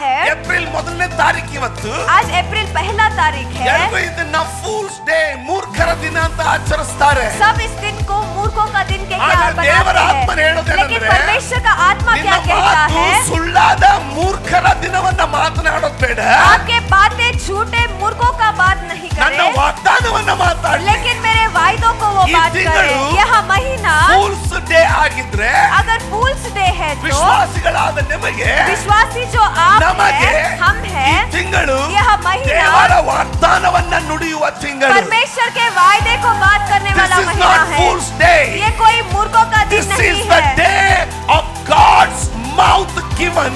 है। ಏಪ್ರಿಲ್ 1ನೇ ತಾರೀಕು ಇವತ್ತು. आज अप्रैल 1 तारीख है। ಎಲ್ಲರೂ ಇದನ್ನ ಫೂಲ್ಸ್ ಡೇ, ಮೂರ್ಖರ ದಿನ ಅಂತ ಆಚರಿಸ್ತಾರೆ. सब इस दिन को मूर्खों का दिन के क्या ದೇವರ बनाते ಆತ್ಮ हैं, ಹೇಳೋದೇನೆಂದ್ರೆ, लेकिन परमेश्वर का आत्मा क्या कहता है, ಸುಳ್ಳಾದ ಮೂರ್ಖರ ದಿನವನ್ನ ಮಾತನಾಡೋದು ಬೇಡ. आपके बातें झूठे मूर्खों का बात नहीं ನನ್ನ करे, ವಾಗ್ದಾನವನ್ನ ಮಾತಾಡಿ. लेकिन मेरे वायदों को वो बात करे। यह महीना ಫೂಲ್ಸ್ ಡೇ ಆಗಿದ್ರೆ, अगर फूल्स डे है तो ವಿಶ್ವಾಸಿಗಳಾದ ನಿಮಗೆ, विश्वासी जो आप ನಮಗೆ हैं, हम हैं, ಈ ತಿಂಗಳು यह महीना ದೇವರ ವಾಗ್ದಾನವನ್ನ ನುಡಿಯುವ ತಿಂಗಳು. परमेश्वर के वायदे को बात करने वाला This is महीना not है। fool's day. ये कोई मूर्खों का दिन This नहीं is the है। day of God's mouth given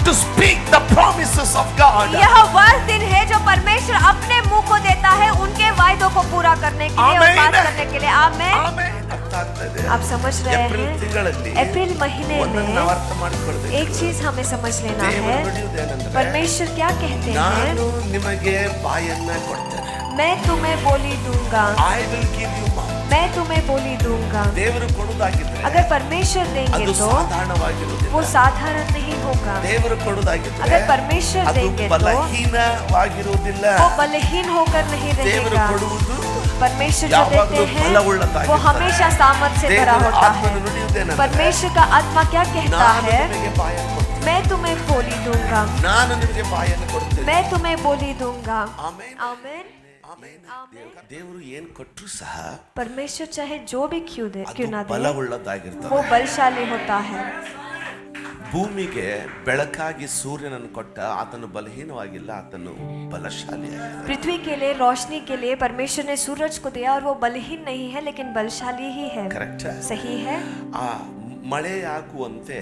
to speak the promises of God. यह वह दिन है जो परमेश्वर अपने मुंह को देता है उनके वायदों को पूरा करने के लिए और बात करने के लिए। आमीन। ಆಮೆನ್. ಅರ್ಥ ಆಗ್ತದೆ? आप समझ रहे ಏಪ್ರಿಲ್ हैं, ತಿಂಗಳಲ್ಲಿ अप्रैल महीने ಒಂದನ್ನು में ಅರ್ಥ ಮಾಡಿಕೊಳ್ಳಬೇಕು. एक चीज हमें समझ लेना है, ದೇವರು ನುಡಿಯುವುದೇನೆಂದರೆ, परमेश्वर क्या कहते हैं, ನಾನು ನಿಮಗೆ ಬಾಯನ್ನ ಕೊಡ್ತೇನೆ. मैं तुम्हें बोली दूंगा, I will give you mouth. मैं तुम्हें बोली दूंगा। ದೇವರು ಕೊಡುವುದಾಗಿದ್ರೆ अगर परमेश्वर देंगे ಅದು तो ಸಾಧಾರಣವಾಗಿರುವುದಿಲ್ಲ. वो साधारण नहीं होगा। ದೇವರು ಕೊಡುವುದಾಗಿದ್ರೆ अगर परमेश्वर ಅದು देंगे तो ಬಲಹೀನವಾಗಿರುವುದಿಲ್ಲ. वो बलहीन होकर नहीं ದೇವರು रहेगा। ಕೊಡುವುದು परमेश्वर जो ಯಾವಾಗಲೂ देते हैं ಬಲವುಳ್ಳದ್ದಾಗಿರುತ್ತದೆ. वो हमेशा सामर्थ से भरा ದೇವರ होता ಆತ್ಮನು है। ನುಡಿಯುವುದೇನೆಂದರೆ, परमेश्वर का आत्मा क्या कहता ನಾನು है, ನಿಮಗೆ ಬಾಯನ್ನು ಕೊಡ್ತೇನೆ. मैं तुम्हें बोली दूंगा, ನಾನು ನಿಮಗೆ ಬಾಯನ್ನು ಕೊಡ್ತೇನೆ. मैं तुम्हें बोली दूंगा। ಆಮೆನ್. आमीन। ಆಮೆನ್. ದೇವರು ಏನು ಕೊಟ್ಟರು ಸಹ परमेश्वर चाहे जो भी क्यों ना ಅದು दे, ಬಲವುಳ್ಳದ್ದಾಗಿರ್ತದೆ. वो बलशाली होता है। ಭೂಮಿಗೆ ಬೆಳಕಾಗಿ ಸೂರ್ಯನನ್ನು ಕೊಟ್ಟ ಆತನು ಬಲಹೀನವಾಗಿಲ್ಲ, ಆತನು ಬಲಶಾಲಿಯಾಗಿದ್ದಾನೆ. पृथ्वी के लिए रोशनी के लिए परमेश्वर ने सूरज को दिया और वो बलहीन नहीं है लेकिन बलशाली ही है। ಕರೆಕ್ಟ್. सही है। ಆ ಮಳೆಯಾಗುವಂತೆ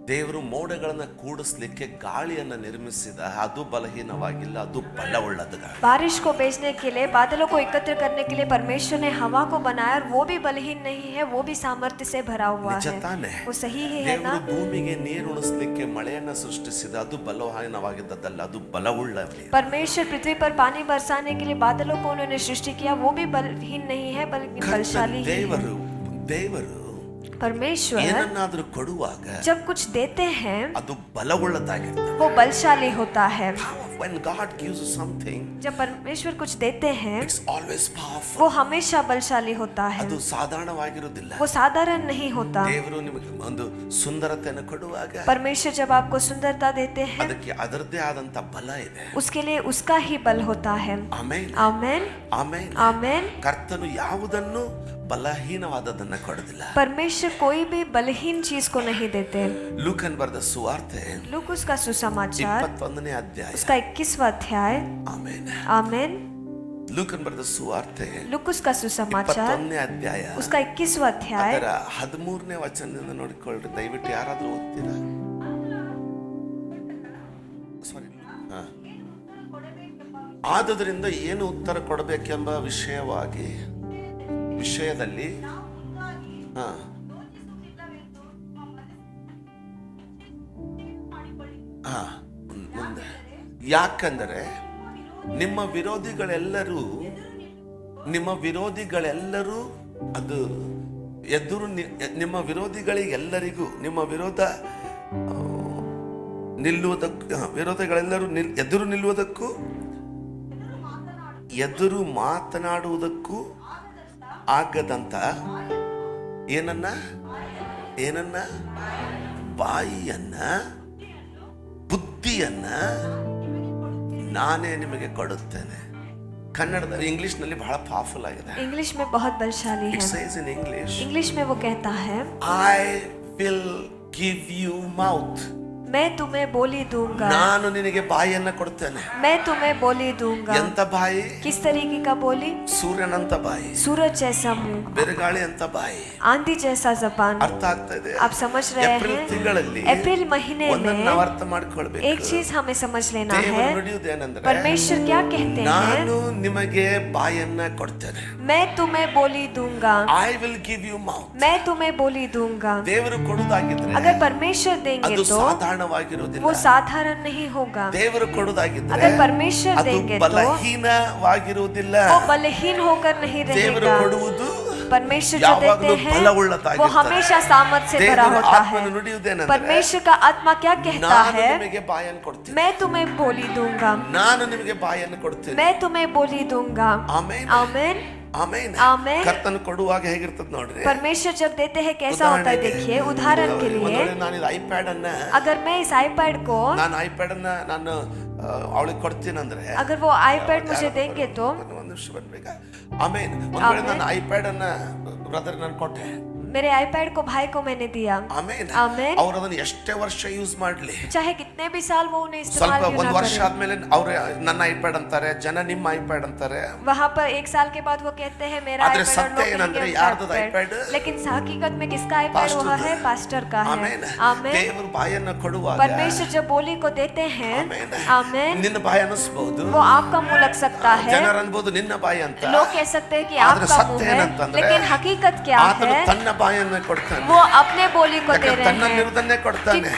ದೇವರು ಮೋಡಗಳನ್ನ ಕೂಡಿಸ್ಲಿಕ್ಕೆ ಗಾಳಿಯನ್ನ ನಿರ್ಮಿಸಿದ, ಅದು ಬಲಹೀನವಾಗಿಲ್ಲ, ಅದು ಬಲವುಳ್ಳದ ಗಾಳಿ. बारिश को भेजने के लिए, बादलों को एकत्र करने के लिए परमेश्वर ने हवा को बनाया और वो भी बलहीन नहीं है, वो भी सामर्थ्य से भरा हुआ ನಿಜ है। ತಾನೆ? वो सही ही है ना। ದೇವರು ಭೂಮಿಗೆ ನೀರು ಉಣಿಸ್ಲಿಕ್ಕೆ ಮಳೆಯನ್ನ ಸೃಷ್ಟಿಸಿದ, ಅದು ಬಲಹೀನವಾಗಿದ್ದಲ್ಲ, ಅದು ಬಲವುಳ್ಳ. परमेश्वर पृथ्वी पर पानी बरसाने के लिए बादलों को उन्होंने सृष्टि किया, वो भी बलहीन नहीं है बल्कि बलशाली ही है। ದೇವರು परमेश्वर ಏನನ್ನಾದರೂ ಕೊಡುವಾಗ जब कुछ देते हैं ಅದು ಬಲವುಳ್ಳದಾಗಿರ್ತದೆ. वो बलशाली होता है। When God gives you something, जब परमेश्वर कुछ देते हैं it's always powerful. वो हमेशा बलशाली होता है, ಅದು ಸಾಧಾರಣವಾಗಿರುವುದಿಲ್ಲ. वो साधारण नहीं होता। ದೇವರು ನಿಮಗೆ ಒಂದು ಸುಂದರತೆಯನ್ನು ಕೊಡುವಾಗ परमेश्वर जब आपको सुंदरता देते हैं ಅದಕ್ಕೆ ಅದರದೇ ಆದಂತ ಬಲ ಇದೆ. उसके लिए उसका ही बल होता है। ಆಮೆನ್. आमेन। ಆಮೆನ್. आमेन। ಕರ್ತನು ಯಾವುದನ್ನು ಬಲಹೀನವಾದದನ್ನ ಕೊಡೋದಿಲ್ಲ. परमेश्वर कोई भी बलहीन चीज को नहीं देते। ಲೂಕನ್ ಬರೆದ ಸುವಾರ್ತೆ लूका उसका सुसमाचार 21ನೇ ಅಧ್ಯಾಯ. उसका 21वां अध्याय। ಆಮೆನ್. आमेन। ಲೂಕನ್ ಬರೆದ ಸುವಾರ್ತೆ लूका उसका सुसमाचार 21ನೇ ಅಧ್ಯಾಯ उसका 21वां अध्याय ಅದರ 13ನೇ ವಚನದಿಂದ ನೋಡಿಕೊಳ್ಳ್ರಿ. ದಯವಿಟ್ಟು ಯಾರಾದ್ರೂ ಓದ್ತೀರಾ? ಸಾರಿ. ಆದುದರಿಂದ ಏನು ಉತ್ತರ ಕೊಡಬೇಕೆಂಬ ವಿಷಯದಲ್ಲಿ ಮುಂದೆ, ಯಾಕಂದರೆ ನಿಮ್ಮ ವಿರೋಧಿಗಳೆಲ್ಲರೂ ಅದು ನಿಮ್ಮ ವಿರೋಧಿಗಳಿಗೆಲ್ಲರಿಗೂ ನಿಮ್ಮ ವಿರೋಧಿಗಳೆಲ್ಲರೂ ಎದುರು ಮಾತನಾಡುವುದಕ್ಕೂ ಆಗದಂತ ಏನನ್ನ ಬಾಯಿಯನ್ನ ಬುದ್ಧಿಯನ್ನ ನಾನೇ ನಿಮಗೆ ಕೊಡುತ್ತೇನೆ. ಕನ್ನಡದಲ್ಲಿ ಇಂಗ್ಲಿಷ್ ನಲ್ಲಿ ಬಹಳ ಪವರ್ಫುಲ್ ಆಗಿದೆ. इंग्लिश में बहुत बलशाली है। It says in इंग्लिश में वो कहता है, I will give you mouth. मैं तुम्हें बोली दूंगा। ನಾನು ನಿನಗೆ ಬಾಯಿಯನ್ನ ಕೊಡ್ತೇನೆ. मैं तुम्हें बोली दूंगा। ಎಂತ ಬಾಯಿ? किस तरीके का बोली? ಸೂರ್ಯನಂತ ಬಾಯಿ, सूरज जैसा मुंह, ಬಿರುಗಾಳಿ ಅಂತ ಬಾಯಿ. आंधी जैसा जबान। ಅರ್ಥ ಆಗ್ತಾ ಇದೆ? आप समझ रहे ಏಪ್ರಿಲ್ हैं? ತಿಂಗಳಲ್ಲಿ अप्रैल महीने ಒಂದನ್ನು में ನಾವು ಅರ್ಥ ಮಾಡ್ಕೊಳ್ಬೇಕು. एक चीज हमें समझ लेना ದೇವರು है, ನುಡಿಯುವುದೇನೆಂದರೆ, परमेश्वर क्या कहते हैं, ನಾನು ನಿಮಗೆ ಬಾಯನ್ನ ಕೊಡ್ತೇನೆ. मैं तुम्हें बोली दूंगा। I will give you mouth. मैं तुम्हें बोली दूंगा। ದೇವರು ಕೊಡುವುದಾಗಿದ್ರೆ अगर परमेश्वर देंगे ಅದು तो ಸಾಧಾರಣವಾಗಿರುವುದಿಲ್ಲ. वो साधारण नहीं होगा। ದೇವರು ಕೊಡುವುದಾಗಿದ್ರೆ अगर परमेश्वर ಅದು देंगे तो ಬಲಹೀನವಾಗಿರುವುದಿಲ್ಲ. वो बलहीन होकर नहीं ದೇವರು रहेगा। ಕೊಡುವುದು परमेश्वर जो ಯಾವಾಗಲೂ देते हैं ಬಲವುಳ್ಳದ್ದಾಗಿರುತ್ತದೆ. वो हमेशा सामर्थ से भरा ದೇವರ होता है। ಆತ್ಮನು ನುಡಿಯುವುದೇನೆಂದರೆ, परमेश्वर का आत्मा क्या कहता ನಾನು है? ನಿಮಗೆ ಬಾಯನ್ನು ಕೊಡ್ತೀನಿ, मैं तुम्हें बोली दूंगा, ನಾನು ನಿಮಗೆ ಬಾಯನ್ನು ಕೊಡ್ತೀನಿ. मैं तुम्हें बोली दूंगा। ಆಮೆನ್ आमेन ಆಮೆನ್. ಆಮೆನ್. ಕರ್ತನು ಕೊಡುವಾಗ ಹೇಗಿರ್ತದೆ ನೋಡ್ರಿ. परमेश्वर जब देते हैं कैसा होता है देखिए। उदाहरण के लिए ನಾನು ಇದು ಐಪ್ಯಾಡ್ ಅನ್ನ, अगर मैं इस आईपैड को, ನಾನು ಐಪ್ಯಾಡ್ ಅನ್ನ ನಾನು ಅವಳಿಗೆ ಕೊಡ್ತೀನಿ ಅಂದ್ರೆ, अगर वो आईपैड मुझे देंगे तो, ಒಂದು ನಿಮಿಷ ಬರ್ಬೇಕಾ. ಆಮೇನ್. ಒಂದ್ ವೇಳೆ ನಾನು ಐಪ್ಯಾಡ್ ಅನ್ನ ಬ್ರದರ್ ನಾನು ಕೊಟ್ಟೆ, मेरे आईपैड को भाई को मैंने दिया, ಆಮೇನ್, आमेन, ಅವ್ರು ಅದನ್ನ ಎಷ್ಟೇ ವರ್ಷ ಯೂಸ್ ಮಾಡ್ಲಿ, चाहे कितने भी साल वो उन्हें ಸ್ವಲ್ಪ इस्तेमाल क्यों ಒಂದ್ ना ವರ್ಷ करें, ಆದ್ಮೇಲೆ ಅವ್ರು ನನ್ನ ಐಪ್ಯಾಡ್ ಅಂತಾರೆ, ಜನ ನಿಮ್ಮ ಐಪ್ಯಾಡ್ ಅಂತಾರೆ. वहाँ पर एक साल के बाद वो कहते हैं मेरा आदरे आईपैड, और सत्य लोग ಏನಂದ್ರೆ कहेंगे ಯಾರ್ದು उनका iPad? iPad। लेकिन हकीकत में किसका आईपैड पास्टर वह का। है? पास्टर का है। ಆಮೇನ್. आमेन। ದೇವರು ಬಾಯನ್ನ ಕೊಡುವಾಗ परमेश्वर जब बोली को देते हैं, ಆಮೇನ್, आमेन, ನಿನ್ನ ಬಾಯಿ ಅನ್ನಿಸ್ಬಹುದು, वो आपका मुंह लग सकता है, ಜನರು ಅನ್ಬೋದು ನಿನ್ನ ಬಾಯಿ ಅಂತ. लोग कह सकते हैं कि ಆದ್ರೆ आपका ಸತ್ಯ मुंह है, ಏನಂತಂದ್ರೆ, लेकिन हकीकत क्या ಆತನು है? ತನ್ನ ಬಾಯನ್ನ ಕೊಡ್ತಾನೆ. वो अपने बोली को दे ಯಾಕಂದ್ರೆ रहे हैं, ತನ್ನಲ್ಲಿರುವುದನ್ನೇ ಕೊಡ್ತಾನೆ,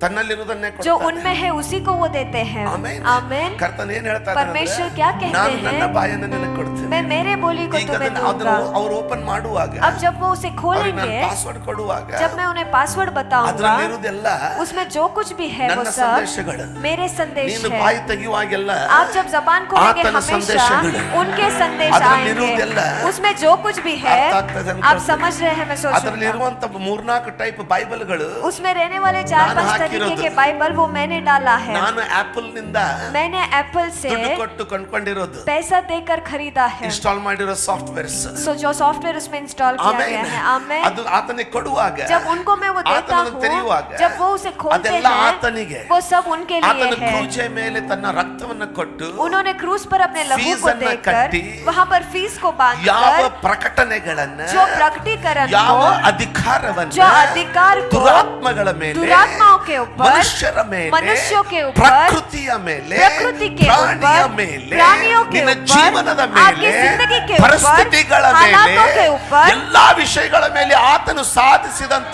ತನ್ನಲ್ಲಿರುವುದನ್ನೇ जो ಕೊಡ್ತಾನೆ. उनमें है उसी को वो देते हैं। ಆಮೆನ್. आमेन। ಕರ್ತನು ಏನ್ ಹೇಳ್ತಾನೆ परमेश्वर क्या कहते ನಾನು हैं? ನನ್ನ ಬಾಯನ್ನ ನಿನಗೆ ಕೊಡ್ತೇನೆ. मैं मेरे बोली को ಈಗ तुम्हें ಅದನ್ನ दूंगा। ಅವ್ರು ಓಪನ್ ಮಾಡುವಾಗ, अब जब वो उसे ಅವ್ರಿಗೆ ನಾನು खोलेंगे, ಪಾಸ್ವರ್ಡ್ ಕೊಡುವಾಗ, जब मैं उन्हें पासवर्ड बताऊंगा, ಅದರಲ್ಲಿರುವುದೆಲ್ಲ उसमें जो कुछ भी है वो ನನ್ನ सब ಸಂದೇಶಗಳು. मेरे संदेश ನೀನು है। ಬಾಯಿ ತೆಗೆಯುವಾಗೆಲ್ಲ आप जब जबान खोलेंगे ಆತನ हमेशा ಸಂದೇಶಗಳು. उनके संदेश ಅದರಲ್ಲಿರುವುದೆಲ್ಲ आएंगे, उसमें जो कुछ भी है ಅರ್ಥ ಆಗ್ತದೆ ಅಂತ आप समझ रहे हैं। मैं सोच रहा ಅದರಲ್ಲಿರುವಂತ 3-4 ಟೈಪ್ ಬೈಬಲ್ಗಳು उसमें रहने वाले 4-5 ನಾನು तरीके ಹಾಕಿರೋದು. के बाइबल वो मैंने डाला है। ನಾನು ಆಪಲ್ ನಿಂದ मैंने एप्पल से ದುಡ್ಡು ಕೊಟ್ಟು ಕೊಂಡ್ಕೊಂಡಿರೋದು, पैसा देकर खरीदा है। ಇನ್ಸ್ಟಾಲ್ ಮಾಡಿರೋ ಸಾಫ್ಟ್ವೇರ್ಸ್. सो जो सॉफ्टवेयर उसमें इंस्टॉल किया गया है, आमेन, ಅದು ಆತನಿಗೆ ಕೊಡುವಾಗ, जब उनको मैं वो देता ಆತನನ್ನು हूँ, ತೆರೆಯುವಾಗ, जब वो उसे खोलते ಅದೆಲ್ಲ हैं, ಆತನಿಗೆ. वो सब उनके लिए ಆತನ है। ಕ್ರೂಜೆ ಮೇಲೆ ತನ್ನ ರಕ್ತವನ್ನು ಕೊಟ್ಟು, उन्होंने क्रूज पर अपने लहू फीस को अन्न देकर कट्टी, वहां पर फीस को ಯಾವ बांधकर ಪ್ರಕಟಣೆಗಳನ್ನ, जो प्रकटीकरण ಯಾವ को, ಅಧಿಕಾರವನ್ನ जो अधिकार को ದುರಾತ್ಮಗಳ ಮೇಲೆ, दुरात्माओं के ऊपर, ಮನುಷ್ಯರ ಮೇಲೆ, मनुष्यों के ऊपर, ಪ್ರಕೃತಿಯ ಮೇಲೆ, प्रकृति के ಪ್ರಾಣಿಯ ऊपर, ಮೇಲೆ, प्राणियों के ನಿನ್ನ ऊपर, ಜೀವನದ आपकी ಮೇಲೆ, जिंदगी के ऊपर, ಪರಿಸ್ಥಿತಿಗಳ हालातों के ಮೇಲೆ, ऊपर, ಎಲ್ಲಾ ವಿಷಯಗಳ ಮೇಲೆ ಆತನು ಸಾಧಿಸಿದಂತ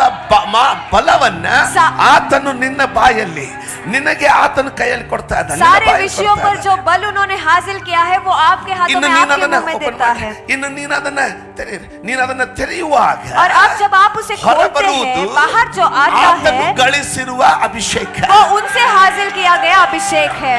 ಬಲವನ್ನ ಆತನು ನಿನ್ನ ಬಾಯಲ್ಲಿ, ನಿನಗೆ ಆತನ ಕೈಯಲ್ಲಿ ಕೊಡ್ತಾ ಇದ್ದಾನೆ. सारे विषयों पर जो बल उन्होंने हासिल किया है वो आपके हाथों में, आपके मुंह में देता है। ಇನ್ನು ನೀನು ಅದನ್ನ ತೆರೆಯುವಾಗ, और अब जब आप उसे खोलते हैं, बाहर जो आता ಆತನು है ಗಳಿಸಿರುವ ಅಭಿಷೇಕ, वो उनसे हासिल किया गया अभिषेक है,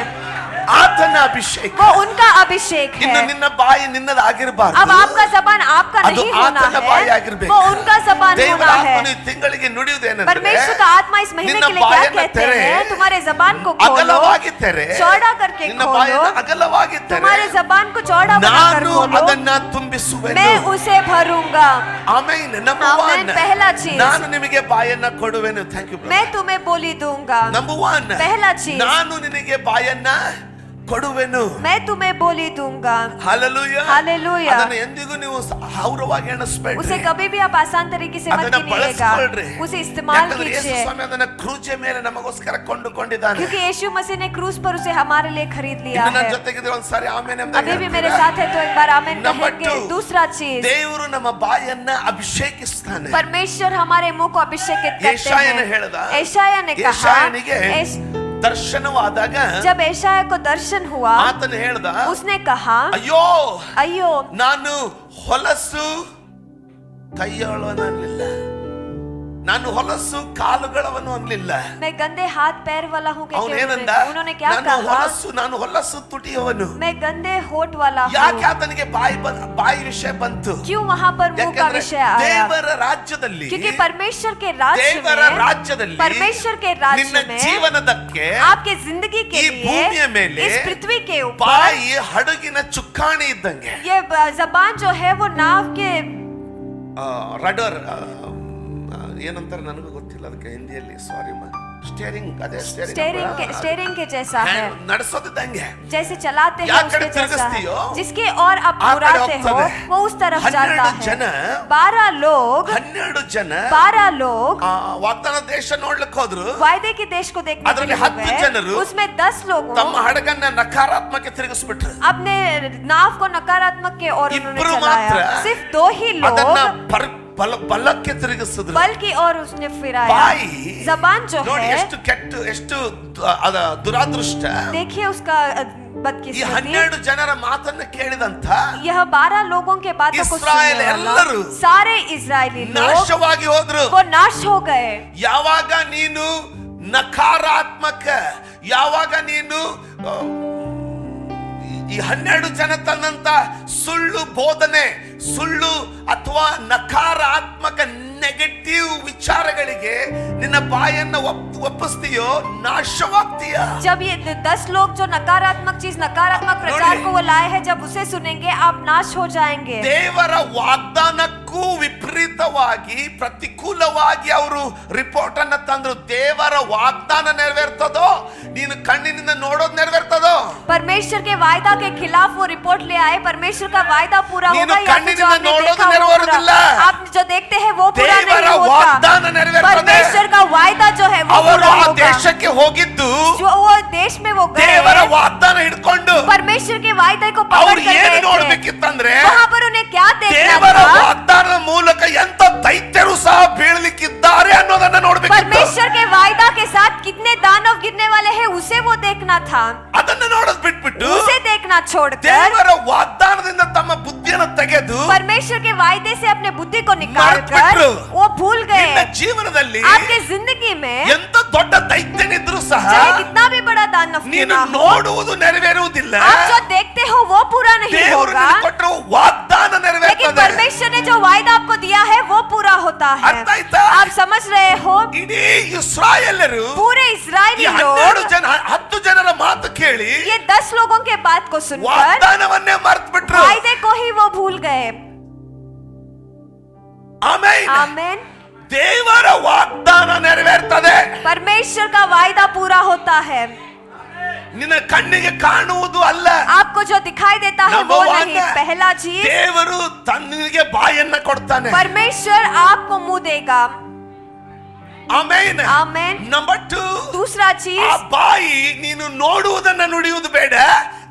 ಆತನ ಅಭಿಷೇಕ. वो उनका अभिषेक ಇನ್ನು है। ನಿನ್ನ ಬಾಯಿ ನಿನ್ನದಾಗಿರಬಾರದು, अब आपका जबान आपका ಅದು नहीं होना ಆತನ ಬಾಯಿ है, ಆಗಿರ್ಬೇಕು. वो उनका जबान ದೇವರ होना है। ಆತ್ಮನು ಈ ತಿಂಗಳಿಗೆ ನುಡಿಯುವುದೇನೆಂದರೆ, परमेश्वर का आत्मा इस महीने ನಿನ್ನ के लिए क्या ಬಾಯನ್ನು कहते ತೆರೆ, हैं? तुम्हारे जबान को खोलो, ಅಗಲವಾಗಿ ತೆರೆ, चौड़ा करके ನಿನ್ನ खोलो, ಬಾಯನ್ನು ಅಗಲವಾಗಿ ತೆರೆ, तुम्हारे जबान को चौड़ा बनाकर ನಾನು खोलो, ಅದನ್ನ ತುಂಬಿಸುವೆನು. मैं उसे भरूंगा। ಆಮೆನ್. Number amen. 1, पहला चीज, ನಾನು ನಿಮಗೆ ಬಾಯನ್ನ ಕೊಡುವೆನು. Thank you. मैं तुम्हें बोली दूंगा। ನಂಬರ್ 1, पहला चीज, ನಾನು ನಿನಗೆ ಬಾಯನ್ನ ಕೊಡುವೆನು. मैं तुम्हें बोली दूंगा। ಹಾಲೆಲೂಯಾ. हालेलूया। ಅದನ್ನು ಎಂದಿಗೂ ನೀವು ಹೌರವಾಗಿ ಎಣಿಸಬೇಡಿ. उसे कभी भी आप आसान तरीके से मत ಅದನ್ನ कीजिएगा, ಬಳಸಿಕೊಳ್ಳ್ರಿ. उसे इस्तेमाल ಯಾಕಂದ್ರೆ ಯೇಸು कीजिए, ಸ್ವಾಮಿ ಅದನ್ನ ಕ್ರೂಜೆ ಮೇಲೆ ನಮಗೋಸ್ಕರ ಕೊಂಡುಕೊಂಡಿದ್ದಾನೆ. क्योंकि यीशु मसीह ने क्रूज पर उसे हमारे लिए खरीद लिया ಇನ್ನು ನನ್ನ है। ಜೊತೆಗಿದ್ರೆ ಒಂದ್ಸಾರಿ ಆಮೆನ್ ಅಂತ अभी भी मेरे साथ है तो एक बार आमेन Number कहेंगे। 2, दूसरा चीज, ದೇವರು ನಮ್ಮ ಬಾಯನ್ನ ಅಭಿಷೇಕಿಸ್ತಾನೆ. परमेश्वर हमारे मुंह को अभिषेकित करते ಯೆಶಾಯನ हैं। ಹೇಳ್ದ, यशायाह ने कहा, ಯೆಶಾಯನಿಗೆ ದರ್ಶನವಾದಾಗ जब यशायाह को दर्शन हुआ, ಆತನು ಹೇಳ್ದ, उसने कहा, ಅಯ್ಯೋ अयो ನಾನು ಹೊಲಸು ಕೈಯೊಳವನಲ್ಲ, ನಾನು ಹೊಲಸು ಕಾಲುಗಳವನು ಅನ್ಲಿಲ್ಲ. मैं गंदे हाथ पैर वाला हूँ। ಅವನೇನಂದ, उन्होंने क्या ನಾನು कहा? ನಾನು ಹೊಲಸು ತುಟಿಯವನು. मैं गंदे होठ वाला ಯಾಕೆ हूँ। ಆತನಿಗೆ ಬಾಯಿ ವಿಷಯ ಬಂತು? क्यों वहाँ पर मुंह का ಯಾಕಂದ್ರೆ विषय आया? ದೇವರ ರಾಜ್ಯದಲ್ಲಿ, क्योंकि परमेश्वर के राज्य ದೇವರ में, ರಾಜ್ಯದಲ್ಲಿ, परमेश्वर के राज्य ನಿನ್ನ में ಜೀವನದಕ್ಕೆ आपके जिंदगी के ಈ ಭೂಮಿಯ लिए, ಮೇಲೆ इस पृथ्वी के ऊपर ಬಾಯಿ ಹಡಗಿನ ಚುಕ್ಕಾಣಿ ಇದ್ದಂಗೆ. ये जबान जो है वो नाव के ರಡರ್ ಏನಂತಾರೆ ನನಗೂ ಗೊತ್ತಿಲ್ಲ ಅದಕ್ಕೆ ಹಿಂದಿಯಲ್ಲಿ, ಸಾರಿ ಮಾ. ಸ್ಟೇರಿಂಗ್, ಅದೇ स्टेयरिंग के जैसा है, ನಡೆಸೋದಿದ್ದಂಗೆ. जैसे चलाते हैं ಯಾವ उसके ಕಡೆ जैसा ತಿರುಗಿಸ್ತೀಯೋ, है, जिसके और आप ಆ ಕಡೆ बुराते हो ಹೋಗ್ತದೆ. वो उस तरफ 12 जाता ಜನ, है। 12 लोग 12 लोग ವಾಗ್ದಾನ ದೇಶ ನೋಡ್ಲಿಕ್ಕೆ ಹೋದ್ರು. वायदे के देश को देखने के ಅದರಲ್ಲಿ लिए 10 ಜನರು गए। उसमें 10 लोगों ತಮ್ಮ ಹಡಗನ್ನ ನಕಾರಾತ್ಮಕ ತಿರುಗಿಸ್ಬಿಟ್ರು. अपने नाव को नकारात्मक के ओर उन्होंने ಇಬ್ರು चलाया। ಮಾತ್ರ सिर्फ 2 ही ಅದನ್ನ लोग ಬಲಕ್ಕೆ ತಿರುಗಿಸಿದ್ರು. बल की ओर उसने फिराया। ಬಾಯಿ जबान जो ನೋಡಿ है, ಎಷ್ಟು ಕೆಟ್ಟ, ಎಷ್ಟು ಅದ ದುರಾದೃಷ್ಟ. देखिए उसका ಈ बदकिस्मती 12 ಜನರ ಮಾತನ್ನು ಕೇಳಿದಂತ यह 12 लोगों के बातों को इस्राएल सुनने वाला ಎಲ್ಲರೂ सारे इजरायली लोग ನಾಶವಾಗಿ ಹೋದ್ರು. वो नाश हो गए। ಯಾವಾಗ ನೀನು ನಕಾರಾತ್ಮಕ, ಯಾವಾಗ ನೀನು ಈ 12 ಜನ ತಂದಂತ ಸುಳ್ಳು ಬೋಧನೆ, ಸುಳ್ಳು ಅಥವಾ ನಕಾರಾತ್ಮಕ ನೆಗೆಟಿವ್ ವಿಚಾರಗಳಿಗೆ ನಿನ್ನ ಬಾಯನ್ನ ಒಪ್ಪಿಸ್ತೀಯೋ ನಾಶವಾಗ್ತೀಯ। जब ये 10 लोग जो नकारात्मक चीज, नकारात्मक प्रचार को वो लाए हैं, जब उसे सुनेंगे आप नाश हो जाएंगे। ದೇವರ ವಾಗ್ದಾನಕ್ಕೂ ವಿಪರೀತವಾಗಿ ಪ್ರತಿಕೂಲವಾಗಿ ಅವರು ರಿಪೋರ್ಟ್ ಅನ್ನ ತಂದ್ರು। ದೇವರ ವಾಗ್ದಾನ ನೆರವೇರ್ತದೋ, ನೀನು ಕಣ್ಣಿನಿಂದ ನೋಡೋದು ನೆರವೇರ್ತದೋ? परमेश्वर के वायदा के खिलाफ वो रिपोर्ट ले आए। परमेश्वर का वायदा पूरा होगा या फिर जो आपने देखा वो पूरा? आप जो देखते हैं वो पूरा नहीं होता। परमेश्वर का वायदा जो है वो पूरा ಆ होगा। ದೇಶಕ್ಕೆ ಹೋಗಿದ್ದು जो वो देश में वो गए, ದೇವರ ವಾಗ್ದಾನ ಹಿಡ್ಕೊಂಡು परमेश्वर के वायदे को पकड़ ಅವ್ರು कर ಏನು गए थे। ನೋಡ್ಬೇಕಿತ್ತಂದ್ರೆ वहाँ पर उन्हें क्या देखना ದೇವರ था? ವಾಗ್ದಾನದ ಮೂಲಕ ಎಂತ ದೈತ್ಯರು ಸಹ ಬೀಳಲಿಕ್ಕಿದ್ದಾರೆ ಅನ್ನೋದನ್ನ ನೋಡ್ಬೇಕಿತ್ತು। परमेश्वर के वायदा के साथ कितने दानव गिरने वाले हैं उसे वो देखना था। ಅದನ್ನ ನೋಡೋದು ಬಿಟ್ಬಿಟ್ಟು उसे देखना छोड़कर ದೇವರ ವಾಗ್ದಾನದಿಂದ ತಮ್ಮ ಬುದ್ಧಿಯನ್ನು ತೆಗೆದು परमेश्वर के वायदे से अपने बुद्धि को मर्द निकालकर बिट्ರು। वो भूल ನಿನ್ನ गए। ಜೀವನದಲ್ಲಿ आपके जिंदगी में ಎಂತ ದೊಡ್ಡ ದೈತ್ಯನಿದ್ರು ಸಹ चाहे कितना भी बड़ा दानव क्यों ನೀನು ना हो, ನೋಡುವುದು ನೆರವೇರುವುದಿಲ್ಲ। आप जो देखते हो वो पूरा नहीं ದೇವರು होगा, ನಿನಗೆ ಕೊಟ್ಟಿರುವ ವಾಗ್ದಾನ लेकिन ನೆರವೇರ್ತದೆ। परमेश्वर ने जो वायदा आपको दिया है वो पूरा होता है। ಅರ್ಥ ಆಯ್ತಾ? आप समझ रहे हो? ಇಡೀ ಇಸ್ರಾಯೇಲರು पूरे ಈ इस्राएली 12 लोग ಜನ 10 ಜನರ ಮಾತು ಕೇಳಿ ये 10 लोगों के बात को सुनकर ವಾಗ್ದಾನವನ್ನೇ ಮರೆತು ಬಿಟ್ರು। वायदे को ही वो भूल गए। ಆಮೆನ್। आमीन। ದೇವರ ವಾಗ್ದಾನ ನೆರವೇರ್ತದೆ। परमेश्वर का वायदा पूरा होता है। ನಿನ್ನ ಕಣ್ಣಿಗೆ ಕಾಣುವುದು ಅಲ್ಲ। आपको जो दिखाई देता है वो Number one, नहीं। पहला चीज, ದೇವರು ತನ್ನಿಗೆ ಬಾಯನ್ನ ಕೊಡ್ತಾನೆ। परमेश्वर आपको मुंह देगा। ಆಮೆನ್। आमीन। ನಂಬರ್ 2, दूसरा ಆ चीज, ಬಾಯಿ ನೀನು ನೋಡುವುದನ್ನ ನುಡಿಯುವುದು ಬೇಡ,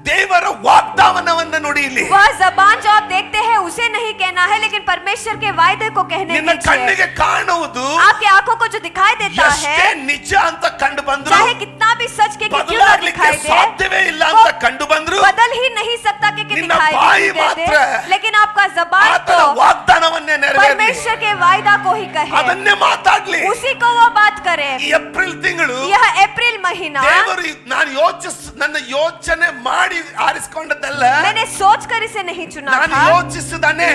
ದೇವರ ವಾಗ್ದಾನವನ್ನ ನುಡಿಯಲಿ। वह जबान जो आप देखते हैं उसे नहीं कहना है, लेकिन परमेश्वर के वायदे को कहने ನಿನ್ನ दीजिए। ಕಣ್ಣಿಗೆ ಕಾಣುವುದು आपकी आंखों को जो दिखाई देता ಎಷ್ಟೇ है, ನಿಜ ಅಂತ ಕಂಡು ಬಂದ್ರು, चाहे कितना भी सच के क्यों ना ಬದಲಾಗ್ಲಿಕ್ಕೆ दिखाई दे, ಸಾಧ್ಯವೇ ಇಲ್ಲ वो ಅಂತ ಕಂಡು ಬಂದ್ರು, बदल ही नहीं सकता कि ನಿನ್ನ दिखाई ಬಾಯಿ नहीं दे, ಮಾತ್ರ लेकिन आपका जबान ಆತನ तो ವಾಗ್ದಾನವನ್ನೇ ನೆರವೇರಲಿ, परमेश्वर के वायदा को ही कहे, ಅದನ್ನೇ ಮಾತಾಡ್ಲಿ। उसी को वो बात करे। ಈ ಏಪ್ರಿಲ್ ತಿಂಗಳು यह अप्रैल महीना ದೇವರು ನನ್ನ ಯೋಚನೆ ಮಾಡಿ ಆರಿಸಿಕೊಂಡದ್ದಲ್ಲ, मैंने सोच कर इसे नहीं चुना ನಾನು था, ಯೋಚಿಸಿದಾನೆ।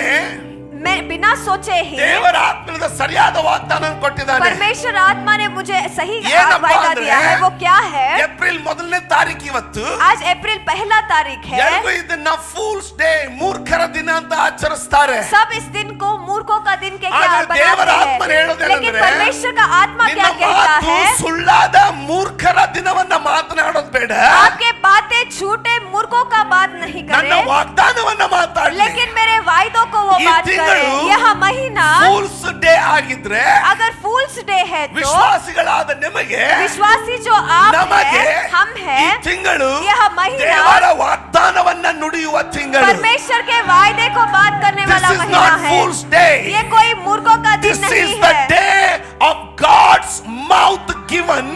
मैं बिना सोचे ही ದೇವರ ಆತ್ಮದ ಸರಿಯಾದ ವಾಗ್ದಾನ ಕೊಟ್ಟಿದ್ದಾನೆ। परमेश्वर आत्मा ने मुझे सही ಏನಪ್ಪಾ वायदा ಅಂದ್ರೆ, दिया है। वो क्या है? ಏಪ್ರಿಲ್ 1ನೇ ತಾರೀಕು ಇವತ್ತು। आज अप्रैल पहला तारीख है। ಎಲ್ಲರೂ ಇದನ್ನ ಫೂಲ್ಸ್ ಡೇ, ಮೂರ್ಖರ ದಿನ ಅಂತ ಆಚರಿಸ್ತಾರೆ। सब इस दिन को मूर्खों का दिन के क्या ಆದ್ರೆ ದೇವರ ಆತ್ಮ बनाते हैं, ಹೇಳೋದೇನೆಂದ್ರೆ, लेकिन परमेश्वर का आत्मा ನಿನ್ನ क्या कहता ಮಾತು है? ಸುಳ್ಳಾದ ಮೂರ್ಖರ ದಿನವನ್ನ ಮಾತನಾಡೋದು ಬೇಡ, आपके बातें झूठे मूर्खों का बात नहीं ನನ್ನ करे, ವಾಗ್ದಾನವನ್ನ ಮಾತಾಡಲಿ। लेकिन मेरे वायदों को वो ಈ बात करे। ತಿಂಗಳು यह महीना ಫೂಲ್ಸ್ ಡೇ ಆಗಿದ್ರೆ अगर फूल्स डे है तो ವಿಶ್ವಾಸಿಗಳಾದ ನಿಮಗೆ, विश्वासी जो आप ನಮಗೆ हैं, हम ಈ हैं, ತಿಂಗಳು यह महीना ದೇವರ ವಾಗ್ದಾನವನ್ನ ನುಡಿಯುವ ತಿಂಗಳು। परमेश्वर के वायदे को बात करने वाला This is महीना not है। fool's day. ये कोई मूर्खों का दिन This नहीं is the है। day of God's mouth given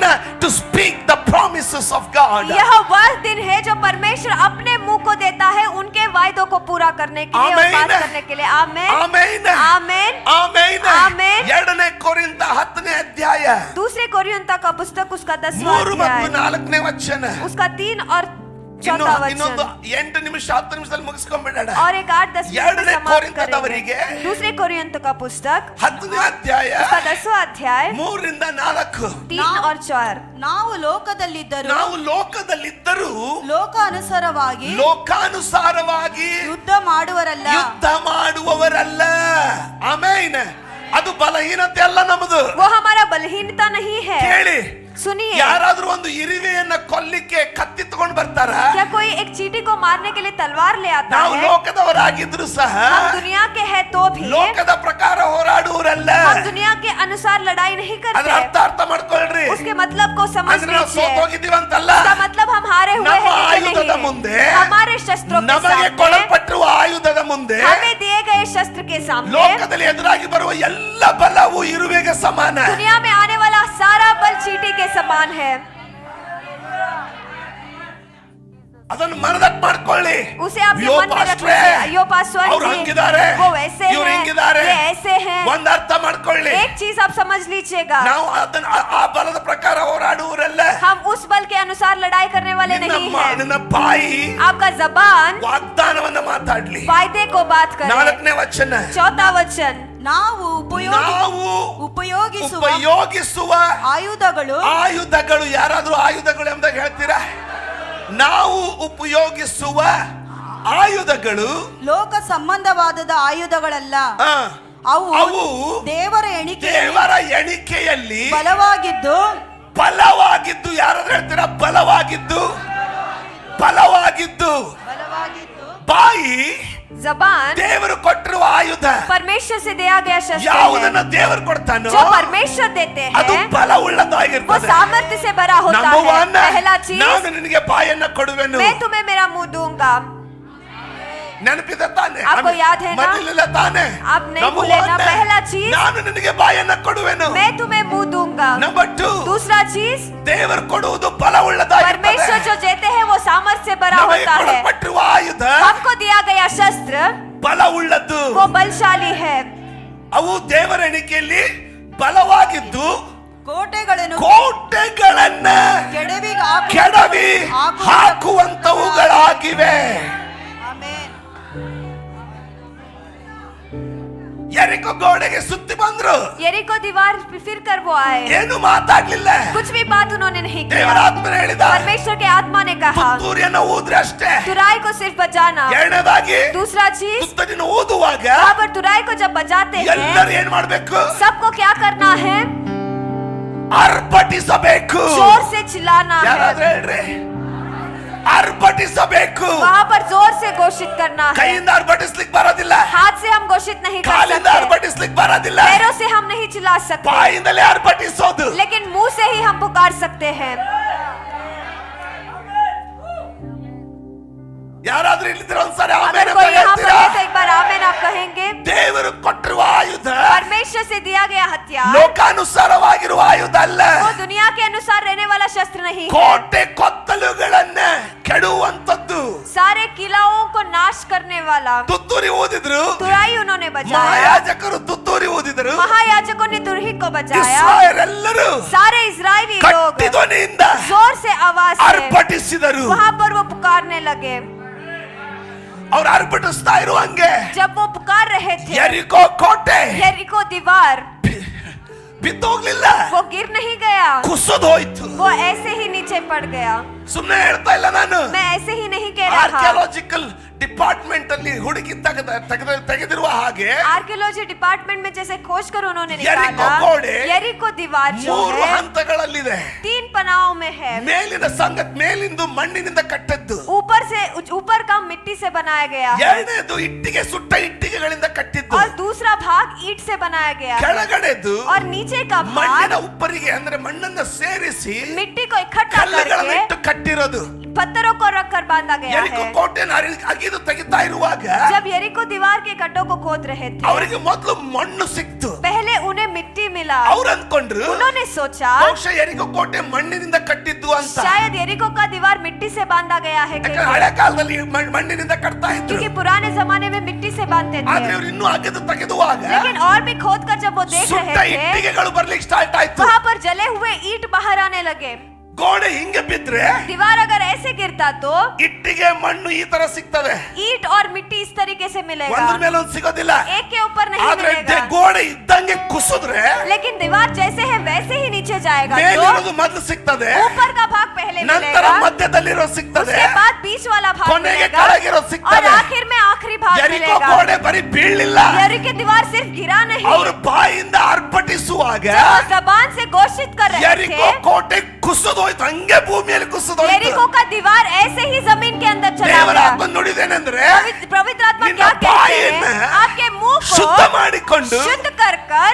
to speak the promises of God. यह वह दिन है जो परमेश्वर अपने मुंह को देता है उनके वायदों को पूरा करने के लिए और Amen. बात करने के लिए। आमेन। ಆಮೆನ್ आमेन। ಆಮೆನ್। ಆಮೆನ್। 2ನೇ ಕೊರಿಂಥ 10ನೇ ಅಧ್ಯಾಯ दूसरे कोरिन्थियों का पुस्तक उसका 10वां 3 ಮತ್ತು अध्याय 4ನೇ ವಚನ। उसका 3 और 4वां ಇನ್ನೊಂದು वचन 8 ನಿಮಿಷ 10 ನಿಮಿಷದಲ್ಲಿ ಮುಗಿಸ್ಕೊಂಡ್ಬಿಡೋಣ। और एक 8-10 मिनट में 2ನೇ समाप्त ಕೊರಿಂಥದವರಿಗೆ करेंगे। दूसरे कोरिन्थियों का पुस्तक 10ನೇ ಅಧ್ಯಾಯ उसका 10वां अध्याय 3ರಿಂದ 4। 3 और 4। ನಾವು ಲೋಕದಲ್ಲಿದ್ದರೂ ನಾವು ಲೋಕದಲ್ಲಿದ್ದರೂ ಲೋಕಾನುಸಾರವಾಗಿ ಲೋಕಾನುಸಾರವಾಗಿ ಯುದ್ಧ ಮಾಡುವರಲ್ಲ, ಯುದ್ಧ ಮಾಡುವವರಲ್ಲ। ಆಮೇನ್। ಅದು ಬಲಹೀನತೆ ಅಲ್ಲ ನಮ್ಮದು। वो हमारा बलहीनता नहीं है। ಕೇಳಿ, सुनिए, ಯಾರಾದ್ರೂ ಒಂದು ಇರುವೆಯನ್ನ ಕೊಲ್ಲಿಕ್ಕೆ ಕತ್ತಿ ತಗೊಂಡ್ ಬರ್ತಾರ? क्या कोई एक चींटी को मारने के लिए तलवार ले आता ನಾವು है? ಲೋಕದವರಾಗಿದ್ರು ಸಹ हम दुनिया के हैं तो भी ಲೋಕದ ಪ್ರಕಾರ ಹೋರಾಡುವರಲ್ಲ। हम दुनिया के अनुसार लड़ाई नहीं ಅದ್ರ करते। ಅರ್ಥ ಮಾಡ್ಕೊಳ್ರಿ। उसके मतलब को समझ ಅಂದ್ರೆ ನಾವು ಸೋತ್ लीजिए। ಹೋಗಿದ್ದೀವಂತಲ್ಲ, इसका मतलब हम हारे हुए ನಮ್ಮ हैं कि ಆಯುಧದ नहीं। ಮುಂದೆ, हमारे शस्त्रों के ನಮಗೆ सामने, ಕೊಡಲ್ಪಟ್ಟಿರುವ ಆಯುಧದ ಮುಂದೆ हमें दिए गए शस्त्र के सामने ಲೋಕದಲ್ಲಿ ಎದುರಾಗಿ ಬರುವ ಎಲ್ಲ ಬಲವು ಇರುವೆಗೆ ಸಮಾನ। दुनिया में आने वाला सारा बल चींटी के समान है। ಅದನ್ನು ಮನದಟ್ಟು ಮಾಡ್ಕೊಳ್ಳಿ. उसे आपके मन में रख लीजिए। अयो पास्टर ಅವ್ರು जी, ಹಂಗಿದ್ದಾರೆ, वो वैसे ಇವ್ರು हैं, ಹಿಂಗಿದ್ದಾರೆ. ये ऐसे हैं। ಒಂದು ಅರ್ಥ ಮಾಡ್ಕೊಳ್ಳಿ, एक चीज आप समझ लीजिएगा, ನಾವು ಅದನ್ನ ಆ ಬಲದ ಪ್ರಕಾರ ಹೋರಾಡುವರಲ್ಲ. हम उस बल के अनुसार लड़ाई करने वाले नहीं हैं। ನಿನ್ನ ಬಾಯಿ आपका जबान ವಾಗ್ದಾನವನ್ನ ಮಾತಾಡ್ಲಿ. वायदे को बात करे। 4ನೇ ವಚನ, चौथा वचन, ನಾವು ನಾವು ಉಪಯೋಗಿಸುವ ಆಯುಧಗಳು ಯಾರಾದ್ರೂ ಆಯುಧಗಳು ಎಂಬುದಾಗಿ ಹೇಳ್ತೀರಾ? ನಾವು ಉಪಯೋಗಿಸುವ ಆಯುಧಗಳು ಲೋಕ ಸಂಬಂಧವಾದ ಆಯುಧಗಳಲ್ಲ, ಅವು ದೇವರ ಎಣಿಕೆಯಲ್ಲಿ ಬಲವಾಗಿದ್ದು ಯಾರಾದ್ರೂ ಹೇಳ್ತೀರಾ? ಬಲವಾಗಿದ್ದು ಬಾಯಿ जबान ದೇವರು ಕೊಟ್ಟಿರುವ ಆಯುಧ. परमेश्वर से दिया गया शस्त्र ಯಾವುದನ್ನ है। ದೇವರು ಕೊಡ್ತಾನೋ जो परमेश्वर देते ಅದು हैं ಬಲವುಳ್ಳದಾಗಿರ್ತದೆ. वो सामर्थ्य से भरा होता Number है। one, पहला चीज, ನಾನು ನಿನಗೆ ಬಾಯನ್ನ ಕೊಡುವೆನು. मैं तुम्हें मेरा मुंह दूंगा। ನೆನಪಿದೆ ತಾನೆ? आपको याद है ना? ಮೊದಲಿಲ್ಲ ತಾನೆ? आप नहीं भूले ना? पहला चीज, ನಾನು ನಿನಗೆ ಬಾಯನ್ನ ಕೊಡುವೆನು. मैं तुम्हें मुंह दूंगा। ನಂಬರ್ 2, दूसरा चीज, ದೇವರು ಕೊಡುವುದು ಬಲವುಳ್ಳದಾಗಿರ್ತದೆ. परमेश्वर जो देते हैं वो सामर्थ्य से भरा ನಮಗೆ होता है। ಕೊಡಲ್ಪಟ್ಟಿರುವ ಆಯುಧ हमको दिया गया शस्त्र ಬಲವುಳ್ಳದ್ದು. वो बलशाली है। ಅವು ದೇವರ ಎಣಿಕೆಯಲ್ಲಿ ಬಲವಾಗಿದ್ದು ಕೋಟೆಗಳನ್ನು ಕೆಡವಿ ಹಾಕುವಂತವುಗಳಾಗಿವೆ. ಯೆರಿಕೋ ಗೋಡೆಗೆ ಸುತ್ತಿ ಬಂದ್ರು. यरीको दीवार फिर कर वो आए, ಏನು ಮಾತಾಡ್ಲಿಲ್ಲ. कुछ भी बात उन्होंने नहीं ದೇವರ किया। ಆತ್ಮನೇ ಹೇಳಿದ, परमेश्वर के आत्मा ने कहा, ತುತ್ತೂರಿಯನ್ನು ಊದ್ರೆ ಅಷ್ಟೇ. तुराई को सिर्फ बजाना। ಎರಡನೇದಾಗಿ दूसरा चीज, ತುತ್ತೂರಿನ ಊದುವಾಗ वहाँ पर तुराई को जब बजाते ಎಲ್ಲರೂ हैं ಏನ್ ಮಾಡ್ಬೇಕು? सबको क्या करना है? ಅರ್ಪಟಿಸಬೇಕು. जोर से चिल्लाना ಯಾರಾದ್ರೂ है। ಹೇಳ್ರಿ, ಅರ್ಪಟಿಸಬೇಕು. वहाँ पर जोर से घोषित करना है। ಕೈಯಿಂದ ಅರ್ಪಟಿಸ್ಲಿಕ್ಕೆ ಬರೋದಿಲ್ಲ, हाथ से हम घोषित नहीं कर ಕಾಲಿಂದ सकते, ಅರ್ಪಟಿಸ್ಲಿಕ್ಕೆ ಬರೋದಿಲ್ಲ, पैरों से हम नहीं चिल्ला सकते, ಬಾಯಿಂದಲೇ ಅರ್ಪಟಿಸೋದು. लेकिन मुंह से ही हम पुकार सकते हैं। ಯಾರಾದ್ರೂ ಇಲ್ಲಿದ್ರೆ ಒಂದ್ಸರಿ अगर ಆಮೆನ್ कोई ಅಂತ यहाँ पर ಹೇಳ್ತೀರಾ? है तो एक बार आमेन आप कहेंगे। ದೇವರು ಕೊಟ್ಟಿರುವ ಆಯುಧ परमेश्वर से दिया गया हथियार ಲೋಕಾನುಸಾರವಾಗಿರುವ ಆಯುಧ ಅಲ್ಲ. वो दुनिया के अनुसार रहने वाला शस्त्र नहीं है। ಕೋಟೆ ಕೊತ್ತಲುಗಳನ್ನ ಕೆಡುವಂತದ್ದು. सारे किलाओं को नाश करने वाला। ತುತ್ತೂರಿ ಊದಿದ್ರು, तुराई उन्होंने बजाया, ಮಹಾಯಾಜಕರು ತುತ್ತೂರಿ ಊದಿದ್ರು, महायाजकों ने तुरही को बजाया, ಇಸ್ರಾಯೇಲೆಲ್ಲರೂ सारे इजरायली लोग ಗಟ್ಟಿ ಧ್ವನಿಯಿಂದ जोर से आवाज से ಅರ್ಪಟಿಸಿದರು. वहाँ पर वो पुकारने लगे। ಅವ್ರು ಅರ್ಪಟಿಸ್ತಾ ಇರುವಂಗೆ जब वो पुकार रहे थे, ಯೆರಿಕೋ ಕೋಟೆ यरीको दीवार ಬಿದ್ದೋಗ್ಲಿಲ್ಲ, वो गिर नहीं गया, ಕುಸಿದು ಹೋಯ್ತು. वो ऐसे ही नीचे पड़ गया। ಸುಮ್ಮನೆ ಹೇಳ್ತಾ ಇಲ್ಲ ನಾನು. मैं ऐसे ही नहीं कह रहा। ಆರ್ಕಿಯಾಲಜಿಕಲ್ ಡಿಪಾರ್ಟ್ಮೆಂಟ್ ಅಲ್ಲಿ ಹುಡುಕಿ ತೆಗೆದಿರುವ ಹಾಗೆ आर्कियोलॉजी डिपार्टमेंट में जैसे खोज कर उन्होंने यरीको निकाला, गोड़े यरीको दीवार जो 3 है ಹಂತಗಳಲ್ಲಿದೆ. 3 पनाओं में है। ಮೇಲಿಂದು ಮಣ್ಣಿನಿಂದ ಕಟ್ಟಿದ್ದು, ऊपर का मिट्टी से बनाया गया है, ಎರಡನೇದು ಇಟ್ಟಿಗೆ ಸುಟ್ಟ ಇಟ್ಟಿಗೆಗಳಿಂದ ಕಟ್ಟಿದ್ದು, और दूसरा भाग ईंट से बनाया गया है, ಕೆಳಗಡೆದು और नीचे का ಮಣ್ಣಿನ भाग ಉಪ್ಪರಿಗೆ ಅಂದ್ರೆ ಮಣ್ಣನ್ನ ಸೇರಿಸಿ मिट्टी को इकट्ठा ಕಲ್ಲುಗಳನ್ನು करके ಇಟ್ಟು ಕಟ್ಟಿರೋದು. पत्थरों को रखकर बांधा गया ಯೆರಿಕೋ है। ಕೋಟೆನ ಅಗಿದು ತೆಗಿತಾ ಇರುವಾಗ जब यरीको दीवार के कटों को खोद रहे थे, ಅವರಿಗೆ ಮೊದಲು ಮಣ್ಣು ಸಿಕ್ತು. पहले उन्हें मिट्टी मिला। ಅವ್ರು ಅನ್ಕೊಂಡ್ರು उन्होंने सोचा ಬಹುಶಃ ಯೆರಿಕೋ ಕೋಟೆ ಮಣ್ಣಿನಿಂದ ಕಟ್ಟಿದ್ದು ಅಂತ. शायद यरीको का दीवार मिट्टी से बांधा गया है, ಯಾಕಂದ್ರೆ ಹಳೆ ಕಾಲದಲ್ಲಿ ಮಣ್ಣಿನಿಂದ ಕಟ್ತಾ ಇದ್ರು. क्योंकि पुराने जमाने में मिट्टी से बांधते ಆದ್ರೆ थे। ಇವ್ರು ಇನ್ನೂ ಅಗೆದು ತೆಗೆದುವಾಗ लेकिन और भी खोद कर जब वो देख ಸುಟ್ಟ रहे थे, ಇಟ್ಟಿಗೆಗಳು ಬರ್ಲಿಕ್ಕೆ ಸ್ಟಾರ್ಟ್ ಆಯ್ತು. वहाँ पर जले हुए ईंट बाहर आने लगे। ಗೋಡೆ ಹಿಂಗೆ ಬಿದ್ರೆ दीवार अगर ऐसे गिरता तो ಇಟ್ಟಿಗೆ ಮಣ್ಣು ಈ ತರ ಸಿಗ್ತದೆ, ईंट और मिट्टी इस तरीके से मिलेगा, ಒಂದ್ರ ಮೇಲೆ ಒಂದು ಸಿಗೋದಿಲ್ಲ. एक के ऊपर नहीं ಆದ್ರೆ मिलेगा। ಗೋಡೆ ಇದ್ದಂಗೆ ಕುಸಿದ್ರೆ लेकिन दीवार जैसे है वैसे ही नीचे जाएगा, ಮೇಲಿರೋದು ಮೊದಲು ಸಿಗ್ತದೆ, तो ऊपर का भाग पहले ನಂತರ मिलेगा, ಮಧ್ಯದಲ್ಲಿರೋ ಸಿಗ್ತದೆ, उसके बाद बीच वाला भाग ಕೊನೆಗೆ मिलेगा, ಕೆಳಗಿರೋ और ಸಿಗ್ತದೆ. आखिर में आखिरी भाग ಯೆರಿಕೋ मिलेगा। ಗೋಡೆ ಬರೀ ಬೀಳಲಿಲ್ಲ, यरीको दीवार सिर्फ गिरा नहीं, ಅವರು ಬಾಯಿಂದ ಅರ್ಪಟಿಸುವಾಗ जब वो जबान से घोषित कर रहे ಯೆರಿಕೋ थे, ಕೋಟೆ ಕುಸಿದು ಹೋಯ್ತು, ಹಂಗೆ ಭೂಮಿಯಲ್ಲಿ ಕುಸಿದು ಹೋಯ್ತು. यरीको का दीवार ऐसे ही जमीन के अंदर चला ದೇವರ गया। ಆತ್ಮ ನುಡಿದೇನೆಂದ್ರೆ पवित्र आत्मा ನಿನ್ನ क्या कहते ಬಾಯಿಯನ್ನ हैं? आपके मुंह ಶುದ್ಧ को ಮಾಡಿಕೊಂಡು शुद्ध कर कर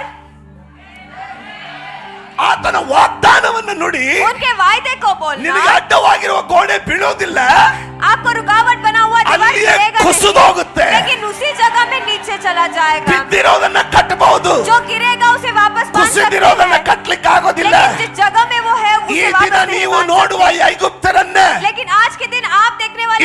ಆತನ ವಾಗ್ದಾನವನ್ನು ನುಡಿ. उनके वायदे को बोलना, ನಿನಗೆ ಅಡ್ಡವಾಗಿರುವ ಗೋಡೆ ಬೀಳೋದಿಲ್ಲ, आपको रुकावट बना हुआ दीवार ಅಲ್ಲಿಯೇ गिरेगा ಕುಸಿದು नहीं, ಹೋಗುತ್ತೆ. लेकिन उसी जगह में नीचे चला जाएगा। ಬಿದ್ದಿರೋದನ್ನ ಕಟ್ಟಬಹುದು, जो गिरेगा उसे वापस बांध सकते ಕುಸಿದಿರೋದನ್ನ हैं, ಕಟ್ಟಲಿಕ್ಕೆ ಆಗೋದಿಲ್ಲ. लेकिन जिस जगह में वो है ಈ उसे ದಿನ वापस नहीं ನೀವು बांध ನೋಡುವ सकते। ಐಗುಪ್ತರನ್ನ लेकिन आज के दिन आप देखने वाले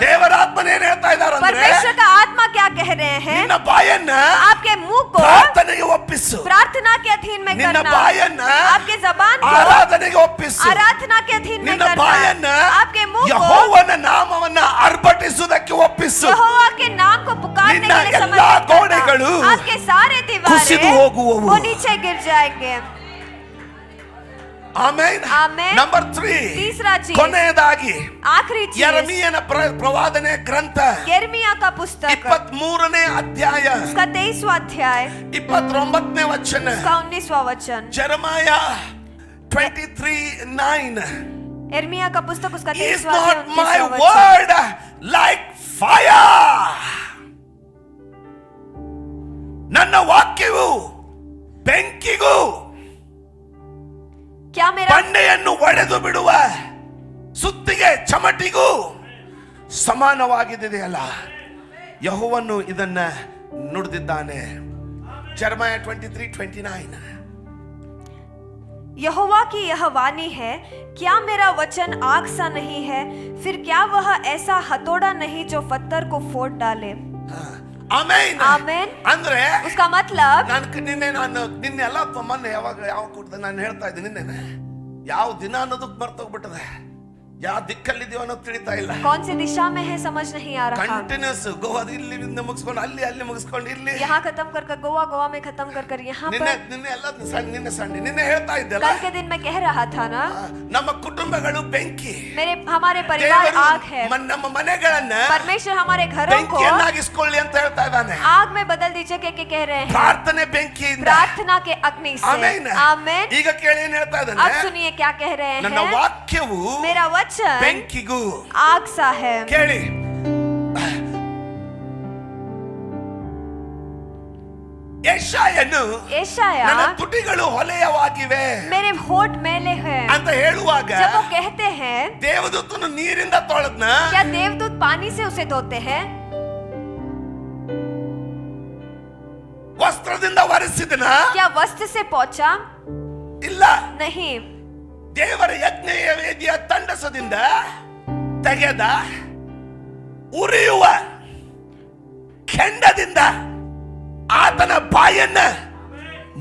ದೇವರ ಆತ್ಮನ ಏನ್ ಹೇಳ್ತಾ ಇದ್ದಾರೆ ಅಂದ್ರೆ परमेश्वर का आत्मा क्या कह रहे हैं? ನಿನ್ನ ಬಾಯನ್ನ आपके मुंह को ಪ್ರಾರ್ಥನೆಗೆ ಒಪ್ಪಿಸು, प्रार्थना के अधीन में ನಿನ್ನ करना, ಬಾಯನ್ನ आपके जबान को ಆರಾಧನೆಗೆ ಒಪ್ಪಿಸು, आराधना के अधीन में ನಿನ್ನ करना, ಬಾಯನ್ನ आपके मुंह को ಯೆಹೋವನ ನಾಮವನ್ನ ಅರ್ಪಟಿಸುವುದಕ್ಕೆ ಒಪ್ಪಿಸು. यहोवा के नाम को पुकारने ನಿನ್ನ के लिए ಎಲ್ಲಾ समर्पित ಗೋಡೆಗಳು करना। आपके सारे ಕುಸಿದು दीवारें ಹೋಗುವವು. वो नीचे गिर जाएंगे। ಆಮೆನ್. ಆಮೆನ್. ನಂಬರ್ 3, तीसरा चीज, ಕೊನೆಯದಾಗಿ आखिरी चीज, ಯೆರೆಮೀಯನ ಪ್ರವಾದನೆ ಗ್ರಂಥ यिर्मयाह का पुस्तक 23ನೇ ಅಧ್ಯಾಯ उसका 23वां अध्याय 29ನೇ ವಚನ. उसका 19वां वचन, ಜೆರೆಮಾಯ 23:9. यिर्मयाह का पुस्तक उसका Is 23वां not अध्याय my 19वां वचन। word like fire? ನನ್ನ ವಾಕ್ಯವು ಬೆಂಕಿಗೂ क्या मेरा ಬಂಡೆಯನ್ನು ಒಡೆದು ಬಿಡುವ ಸುತ್ತಿಗೆ ಚಮಟಿಗೂ ಸಮಾನವಾಗಿದೆಯಲ್ಲ. ಯೆಹೋವನು ಇದನ್ನ ನುಡಿದಿದ್ದಾನೆ. ಜೆರೆಮಾಯ 23:29. यहोवा की यह वाणी है, क्या मेरा वचन आग सा नहीं है? फिर क्या वह ऐसा हथौड़ा नहीं जो पत्थर को फोड़ डाले? ಆಮೆನ್. आमेन। ಅಂದ್ರೆ उसका मतलब, ನಿನ್ನೆ ಎಲ್ಲ ಮೊನ್ನೆ ಯಾವ ಕೂಡ್ದೆ ನಾನು ಹೇಳ್ತಾ ಇದ್ದೀನಿ, ನಿನ್ನೆ ಯಾವ ದಿನ ಅನ್ನೋದಕ್ಕೆ ಮರ್ತೋಗ್ಬಿಟ್ಟದೆ, ಯಾವ ದಿಕ್ಕಲ್ಲಿದೀವ ಅನ್ನೋದು ತಿಳಿತಾ ಇಲ್ಲ. कौन सी दिशा में है समझ नहीं आ रहा। ಕಂಟಿನ್ಯೂಸ್ ಗೋವಾ ಇಲ್ಲಿಂದ ಮುಗಿಸ್ಕೊಂಡು ಅಲ್ಲಿ ಮುಗಿಸ್ಕೊಂಡು ಇಲ್ಲಿ, यहाँ खत्म कर गोवा में खत्म कर यहाँ पर। ನಿನ್ನೆ ಎಲ್ಲ ನಿನ್ನೆ ಸಂಡೆ ನಿನ್ನೆ ಹೇಳ್ತಾ ಇದ್ದಲ್ಲ, कल के दिन मैं कह रहा था ना, ನಮ್ಮ ಕುಟುಂಬಗಳು ಬೆಂಕಿ, हमारे परिवार आग है। ನಮ್ಮ ಮನೆಗಳನ್ನ परमेश्वर हमारे घरों को ಬೆಂಕಿಯನ್ನಾಗಿಸ್ಕೊಳ್ಳಿ ಅಂತ ಹೇಳ್ತಾ ಇದ್ದಾನೆ. आग में बदल दीजिए कह रहे हैं, ಪ್ರಾರ್ಥನೆ ಬೆಂಕಿಯಿಂದ, प्रार्थना के अग्नि से। ಆಮೆನ್. आमेन। ಈಗ ಕೇಳಿ ಏನ್ ಹೇಳ್ತಾ अब ಇದ್ದಾನೆ, सुनिए क्या कह रहे ನನ್ನ हैं, ವಾಕ್ಯವು मेरा वचन ಬೆಂಕಿಗೂ. आग सा है। ಕೇಳಿ, ಯೆಶಾಯನು यशायाह ನನ್ನ ತುಟಿಗಳು ಹೊಲೆಯವಾಗಿವೆ मेरे होठ मैले हैं ಅಂತ ಹೇಳುವಾಗ, जब वो कहते हैं, ದೇವದೂತನು ನೀರಿಂದ ತೊಳೆದ್ನ, क्या देवदूत पानी से उसे धोते हैं? ವಸ್ತ್ರದಿಂದ ಒರೆಸಿದನ, क्या वस्त्र से पहुंचा? ಇಲ್ಲ. नहीं, ದೇವರ ಯಜ್ಞ ವೇದಿಯ ತಂಡಸದಿಂದ ತೆಗೆದ ಉರಿಯುವ ಕೆಂಡದಿಂದ ಆತನ ಬಾಯನ್ನ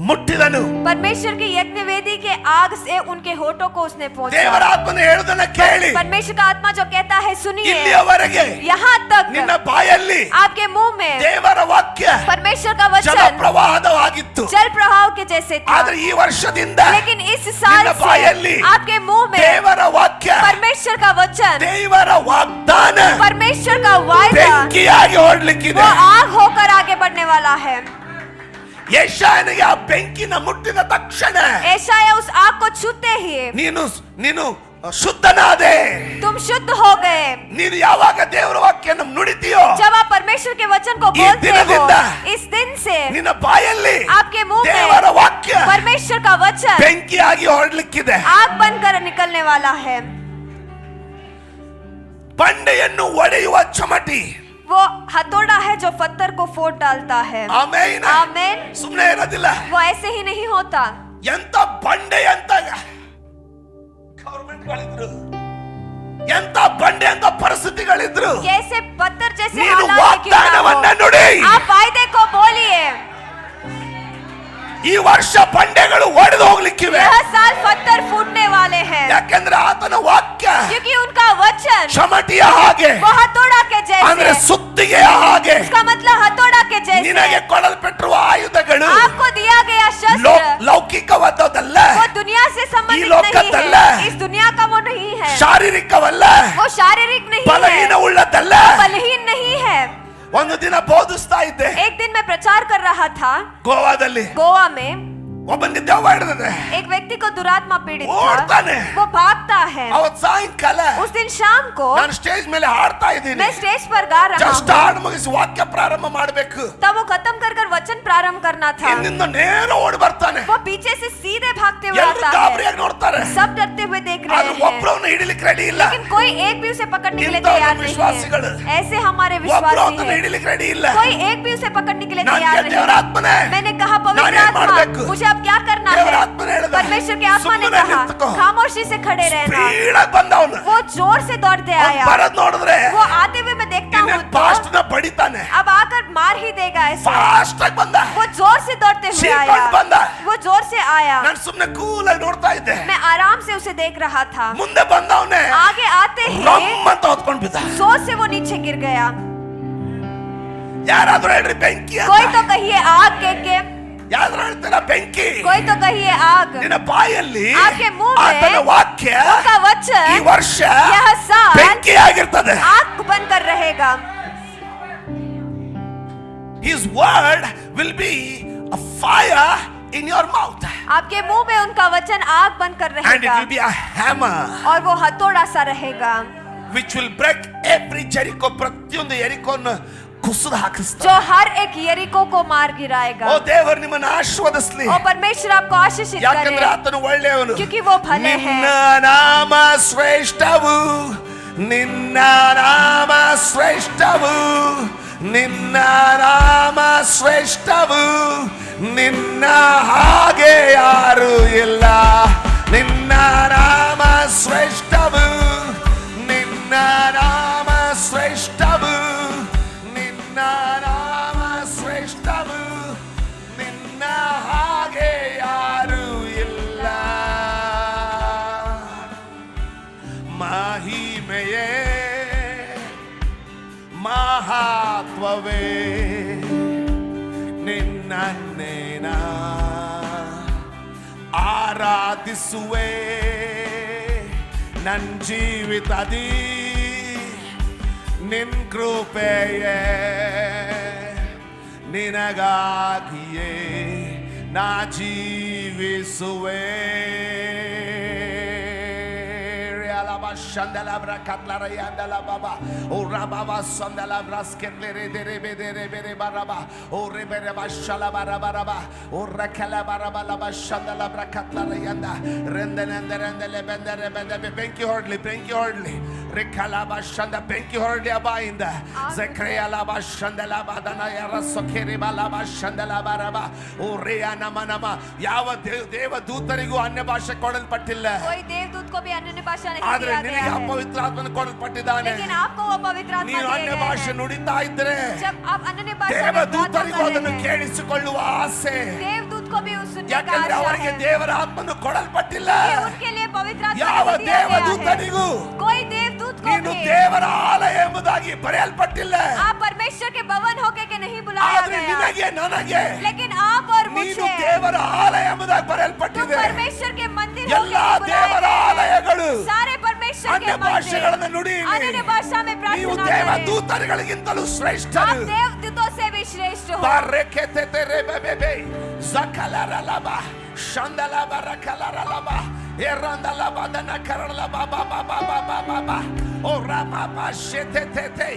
ಮುಟ್ಟಿದನು. परमेश्वर की यज्ञ वेदी के आग से उनके होठों को उसने ದೇವರ पहुंचा। ಆತ್ಮನ ಹೇಳುವುದನ್ನ ಕೇಳಿ, परमेश्वर का आत्मा जो कहता है, सुनिए, ಇಲ್ಲಿಯವರೆಗೆ यहाँ तक ನಿನ್ನ ಬಾಯಲ್ಲಿ आपके मुंह में ದೇವರ ವಾಕ್ಯ परमेश्वर का ಜಲ वचन ಪ್ರವಾಹವಾಗಿತ್ತು. जल प्रवाह के जैसे था, ಆದ್ರೆ ಈ ವರ್ಷದಿಂದ लेकिन इस साल ನಿನ್ನ से ಬಾಯಲ್ಲಿ आपके मुंह में ದೇವರ ವಾಕ್ಯ, परमेश्वर का वचन, ದೇವರ ವಾಗ್ದಾನ परमेश्वर का वायदा ಬೆಂಕಿಯಾಗಿ ಹೊರಡ್ಲಿಕ್ಕಿದೆ. वो आग होकर आगे बढ़ने वाला है। ಯೆಶಾಯನಿಗೆ ಆ ಬೆಂಕಿನ ಮುಟ್ಟಿದ ತಕ್ಷಣ यशायाह उस आग को छूते ही ನೀನು ಶುದ್ಧನಾದೆ. तुम शुद्ध हो गए। ನೀನು ಯಾವಾಗ ದೇವರ ವಾಕ್ಯನ ನುಡಿತೀಯೋ, जब आप परमेश्वर के वचन को ಈ बोलते हो, ದಿನದಿಂದ इस दिन से ನಿನ್ನ ಬಾಯಲ್ಲಿ आपके मुंह ದೇವರ में ವಾಕ್ಯ परमेश्वर का वचन ಬೆಂಕಿಯಾಗಿ ಹೊರಡ್ಲಿಕ್ಕಿದೆ. आग बनकर निकलने वाला है। ಬಂಡೆಯನ್ನು ಒಡೆಯುವ ಚಮಟಿ, वो हथौड़ा है जो पत्थर को फोड़ डालता है। ಆಮೆನ್. आमेन। ಸುಮ್ಮನೆ ಇರೋದಿಲ್ಲ. वो ऐसे ही नहीं होता। ಎಂತ ಬಂಡೆ ಅಂತ ಗವರ್ಮೆಂಟ್ಗಳಿದ್ರು, ಎಂತ ಬಂಡೆ ಅಂತ ಪರಿಸ್ಥಿತಿಗಳಿದ್ರು, कैसे पत्थर जैसे ನೀನು हालात क्यों ना ವಾಗ್ದಾನವನ್ನ हो, ನುಡಿ. आप वायदे को बोलिए। ಈ ವರ್ಷ ಬಂಡೆಗಳು ಒಡೆದು ಹೋಗ್ಲಿಕ್ಕಿವೆ. यह साल पत्थर फूटने वाले हैं, ಯಾಕೆಂದ್ರೆ ಆತನ ವಾಕ್ಯ क्योंकि उनका वचन ಚಮಟಿಯ ಹಾಗೆ, वो हथौड़ा के ಅಂದ್ರೆ जैसे। ಸುತ್ತಿಗೆಯ ಹಾಗೆ. इसका मतलब हथौड़ा के ನಿನಗೆ जैसे। ಕೊಡಲ್ಪಟ್ಟಿರುವ ಆಯುಧಗಳು आपको दिया गया शस्त्र ಲೌಕಿಕವಾದದ್ದಲ್ಲ, वो दुनिया से संबंधित ಲೋಕದ್ದಲ್ಲ, नहीं है, इस दुनिया का वो नहीं है, ಶಾರೀರಿಕವಲ್ಲ, वो शारीरिक नहीं ಬಲಹೀನ है, ಉಳ್ಳದ್ದಲ್ಲ. बलहीन नहीं है। ಒಂದು ದಿನ ಬೋಧಿಸ್ತಾ ಇದ್ದೆ एक दिन मैं प्रचार कर रहा था ಗೋವಾದಲ್ಲಿ. गोवा में, ಒಬ್ಬನಿಗೆ ದೆವ್ವ ಹಿಡಿದಿದೆ, एक व्यक्ति को दुरात्मा पीड़ित ಓಡ್ತಾನೆ. था, वो भागता है। ಅವತ್ತು ಸಾಯಂಕಾಲ उस दिन शाम को ನಾನು ಸ್ಟೇಜ್ ಮೇಲೆ ಹಾಡ್ತಾ ಇದ್ದೀನಿ. मैं स्टेज पर गा रहा ಜಸ್ಟ್ हूँ, ಹಾಡು ಮುಗಿಸಿ ವಾಕ್ಯ ಪ್ರಾರಂಭ ಮಾಡಬೇಕು. तब वो खत्म कर वचन प्रारंभ करना था। ಹಿಂದಿಂದ ನೇರ ಓಡಿ ಬರ್ತಾನೆ. वो पीछे से सीधे भागते हुए ಎಲ್ಲರೂ आता है, ಗಾಬರಿಯಾಗಿ ನೋಡ್ತಾರೆ. सब डरते हुए देख रहे ಆದ್ರೆ हैं, ಒಬ್ಬರನ್ನು ಹಿಡಿಲಿಕ್ಕೆ ರೆಡಿ ಇಲ್ಲ. लेकिन कोई एक भी उसे पकड़ने के लिए इंतजार तैयार नहीं विश्वासिಗಳು. है। ऐसे हमारे ಒಬ್ಬರು विश्वासी ಅದನ್ನ हैं, ಹಿಡಿಲಿಕ್ಕೆ ರೆಡಿ ಇಲ್ಲ. कोई एक भी उसे पकड़ने के लिए ನಾನು तैयार ದೇವರ नहीं है। ಆತ್ಮನೇ, मैंने कहा, ನಾನು पवित्र ಏನ್ आत्मा, ಮಾಡ್ಬೇಕು? मुझे अब अब क्या करना ದೇವರ है? ಆತ್ಮನೇ ಹೇಳಿದ, परमेश्वर के आत्मा ने ಸುಮ್ಮನೆ कहा ನಿಂತ್ಕೋ. खामोशी से खड़े रहना। ಸ್ಪೀಡಾಗಿ ಬಂದ ಅವನು. वो जोर से दौड़ते आया। ಬರದ್ ನೋಡಿದ್ರೆ वो आते हुए मैं देखता हूँ तो ಫಾಸ್ಟ್ ನ ಬಡಿತಾನೆ. अब आकर मार ही देगा ऐसे। ಫಾಸ್ಟ್ ಆಗಿ ಬಂದ. वो जोर से दौड़ते हुए ಚೀರ್ಕೊಂಡು आया। ಬಂದ. वो जोर से आया। ನಾನು ಸುಮ್ಮನೆ ಕೂಲ್ ಆಗಿ ನೋಡ್ತಾ ಇದ್ದೆ. मैं आराम से उसे देख रहा था। ಮುಂದೆ ಬಂದವನೇ आगे आते ही ರಮ್ ಅಂತ ಹೊತ್ಕೊಂಡು ಬಿದ್ದ. जोर से वो नीचे गिर गया। ಯಾರಾದ್ರೂ ಹೇಳ್ರಿ ಬೆಂಕಿ ಅಂತ. कोई तो कहिए आग के ಯಾರಾದ್ರೂ ಹೇಳ್ತಾರ ಬೆಂಕಿ. कोई तो कहिए आग। ನಿನ್ನ ಬಾಯಲ್ಲಿ आपके मुंह में ಆತನ ವಾಕ್ಯ उसका वचन ಈ ವರ್ಷ यह साल ಬೆಂಕಿ ಆಗಿರ್ತದೆ. आग बनकर रहेगा। His word will be a fire in your mouth आपके मुंह में उनका वचन आग बनकर and it रहेगा will be a hammer और वो हथौड़ा सा रहेगा which will break every Jericho. ಪ್ರತಿಯೊಂದು ಯೆರಿಕೋನ ಕುಸಿದು ಹಾಕಿಸ್ತಾನೆ. जो हर एक यरीको को मार गिराएगा। ಓ ದೇವರು ನಿಮ್ಮನ್ನು ಆಶೀರ್ವದಿಸಲಿ. और परमेश्वर आपको आशीषित ಯಾಕಂದ್ರೆ करे ಆತನು ಒಳ್ಳೆಯವನು. क्योंकि वो भले हैं। ನಿನ್ನ ನಾಮ ಶ್ರೇಷ್ಠವು, ನಿನ್ನ ನಾಮ ಶ್ರೇಷ್ಠವು, ನಿನ್ನ ನಾಮ ಶ್ರೇಷ್ಠವು, ನಿನ್ನ ಹಾಗೆ ಯಾರು ಇಲ್ಲ. ನಿನ್ನ ನಾಮ ಶ್ರೇಷ್ಠವು, ನಿನ್ನ ನಾಮ ಶ್ರೇಷ್ಠವು, ನಿನ್ನ ನಾಮ ಶ್ರೇಷ್ಠವು, ನಿನ್ನ ಹಾಗೆ ಯಾರು ಇಲ್ಲ. ಮಹಿಮೆಯೇ ಮಹತ್ವವೇ ನಿನ್ನನ್ನೇನ ಆರಾಧಿಸುವೆ ನನ್ನ ಜೀವಿತದಿ ನಿನ್ ಕೃಪೆಯೇ ನಿನಗಾಗಿಯೇ ನಾ ಜೀವಿಸುವೆ. Shandala brakatlara yandala baba o rababa sandala braskendere dere bedere bere baraba o rebere bashala baraba o rakala baraba la bashandala brakatlara yanda rendenendere bendere bende benki hordly rekala bashanda benki hordly abainda zekreya la bashandala badana yara sokere bala bashandala baraba o reana manama ಯಾವ ದೇವದೂತರಿಗೂ ಅನ್ಯ ಭಾಷೆ ಕೊಡಲ್ಪಟ್ಟಿಲ್ಲ. कोई देवदूत को भी अन्य भाषा नहीं ಆದ್ರೆ दिया ನಿನಗೆ गया है। ಅಪವಿತ್ರ ಆತ್ಮನ ಕೊಡಲ್ಪಟ್ಟಿದ್ದಾನೆ. लेकिन आपको वो पवित्र आत्मा ನೀನು दिए ಅನ್ಯ गए ಭಾಷೆ हैं। ನುಡಿತಾ ಇದ್ರೆ जब आप अन्य भाषा में ದೇವದೂತರಿಗೂ प्रार्थना ಅದನ್ನು कर रहे हैं, ಕೇಳಿಸಿಕೊಳ್ಳುವ ಆಸೆ. देवदूत को भी उस सुनने का ಯಾಕಂದ್ರೆ आशा ಅವರಿಗೆ है। ದೇವರ ಆತ್ಮನು ಕೊಡಲ್ಪಟ್ಟಿಲ್ಲ. कि उनके लिए पवित्र आत्मा ಯಾವ नहीं दिया गया है। ದೇವದೂತನಿಗೂ कोई देवदूत को ನೀನು भी ದೇವರ ಆಲಯ ಎಂಬುದಾಗಿ ಬರೆಯಲ್ಪಟ್ಟಿಲ್ಲ. आप परमेश्वर के भवन होके के नहीं बुलाया ಆದ್ರೆ गया। ನಿನಗೆ ನನಗೆ लेकिन आप और ನೀನು मुझे ದೇವರ ಆಲಯ ಎಂಬುದಾಗಿ तुम ಬರೆಯಲ್ಪಟ್ಟಿದೆ. परमेश्वर के मंदिर ಎಲ್ಲ होके बुलाए ದೇವರ गए हैं। ಆಲಯಗಳು सारे परमेश्वर ಅನ್ಯ के ಭಾಷೆಗಳನ್ನು मंदिर ನುಡಿಯಿರಿ. अन्य भाषा में ನೀವು प्रार्थना करें। ದೇವದೂತರಿಗಳಿಗಿಂತಲೂ आप ಶ್ರೇಷ್ಠರು. देवदूतों से भी श्रेष्ठ हो। Bareketeterebebebe, zakalaralaba, shandalabarakalalalaba, erandalabadana karalababababababa, orababa shetetete,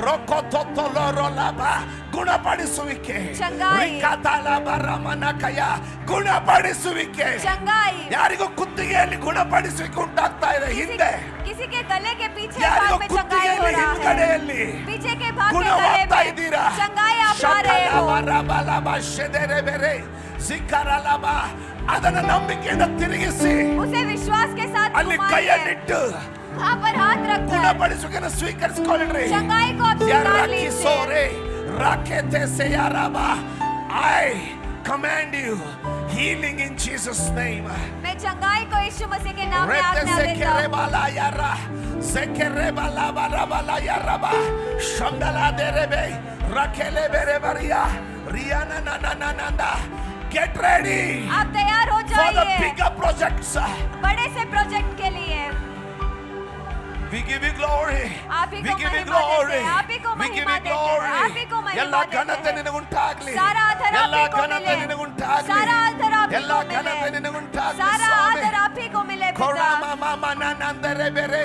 rokototolorolaba, ಗುಣಪಡಿಸುವಿಕೆ. ಚಂಗಾಯಿ. ರಿಕತಲಬರಮನಕಯ, ಗುಣಪಡಿಸುವಿಕೆ. चंगाई ಯಾರಿಗೂ ಕುತ್ತಿಗೆಯಲ್ಲಿ ಗುಣಪಡಿಸುವಿಕೆ ಉಂಟಾಗ್ತಾ ಇದೆ ಹಿಂದೆ. किसी के गले के पीछे ಯಾರಿಗೂ भाग में चंगाई हो ಕುತ್ತಿಗೆಯಲ್ಲಿ रहा है। ಹಿಂದ್ಗಡೆಯಲ್ಲಿ पीछे के भाग के ಗುಣವಾಗ್ತಾ गले ಇದ್ದೀರಾ. में चंगाई आप पा रहे हो। ಅದನ್ನ ನಂಬಿಕೆಯಿಂದ ತಿರುಗಿಸಿ उसे विश्वास के साथ ಅಲ್ಲಿ घुमाइए। ಕೈಯನ್ನಿಟ್ಟು वहाँ पर हाथ रखकर ಗುಣಪಡಿಸುವಿಕೆಯನ್ನು ಸ್ವೀಕರಿಸಿಕೊಳ್ಳ್ರಿ. चंगाई को आप स्वीकार लीजिए। I command you healing in Jesus name. मैं चंगाई को यीशु मसीह के नाम में आज्ञा देता हूँ. Get ready आप तैयार हो for the जाइए bigger projects. बड़े से प्रोजेक्ट के लिए। We give you glory. आप ही We को give you महिमा glory. देते हैं, आप ही को We give महिमा you देते हैं, glory. आप ही को महिमा ಎಲ್ಲ देते ಘನತೆ हैं। ನಿನಗುಂಟಾಗ್ಲಿ. सारा आदर आप ಎಲ್ಲ ही को ಘನತೆ मिले। ನಿನಗುಂಟಾಗ್ಲಿ. सारा आदर आप ही ಎಲ್ಲ को ಘನತೆ मिले। ನಿನಗುಂಟಾಗ್ಲಿ सारा ಸ್ವಾಮಿ. आदर आप ही को मिले पिता। ಕೊರಮಮಮನನಂದರೆ ಬೇರೆ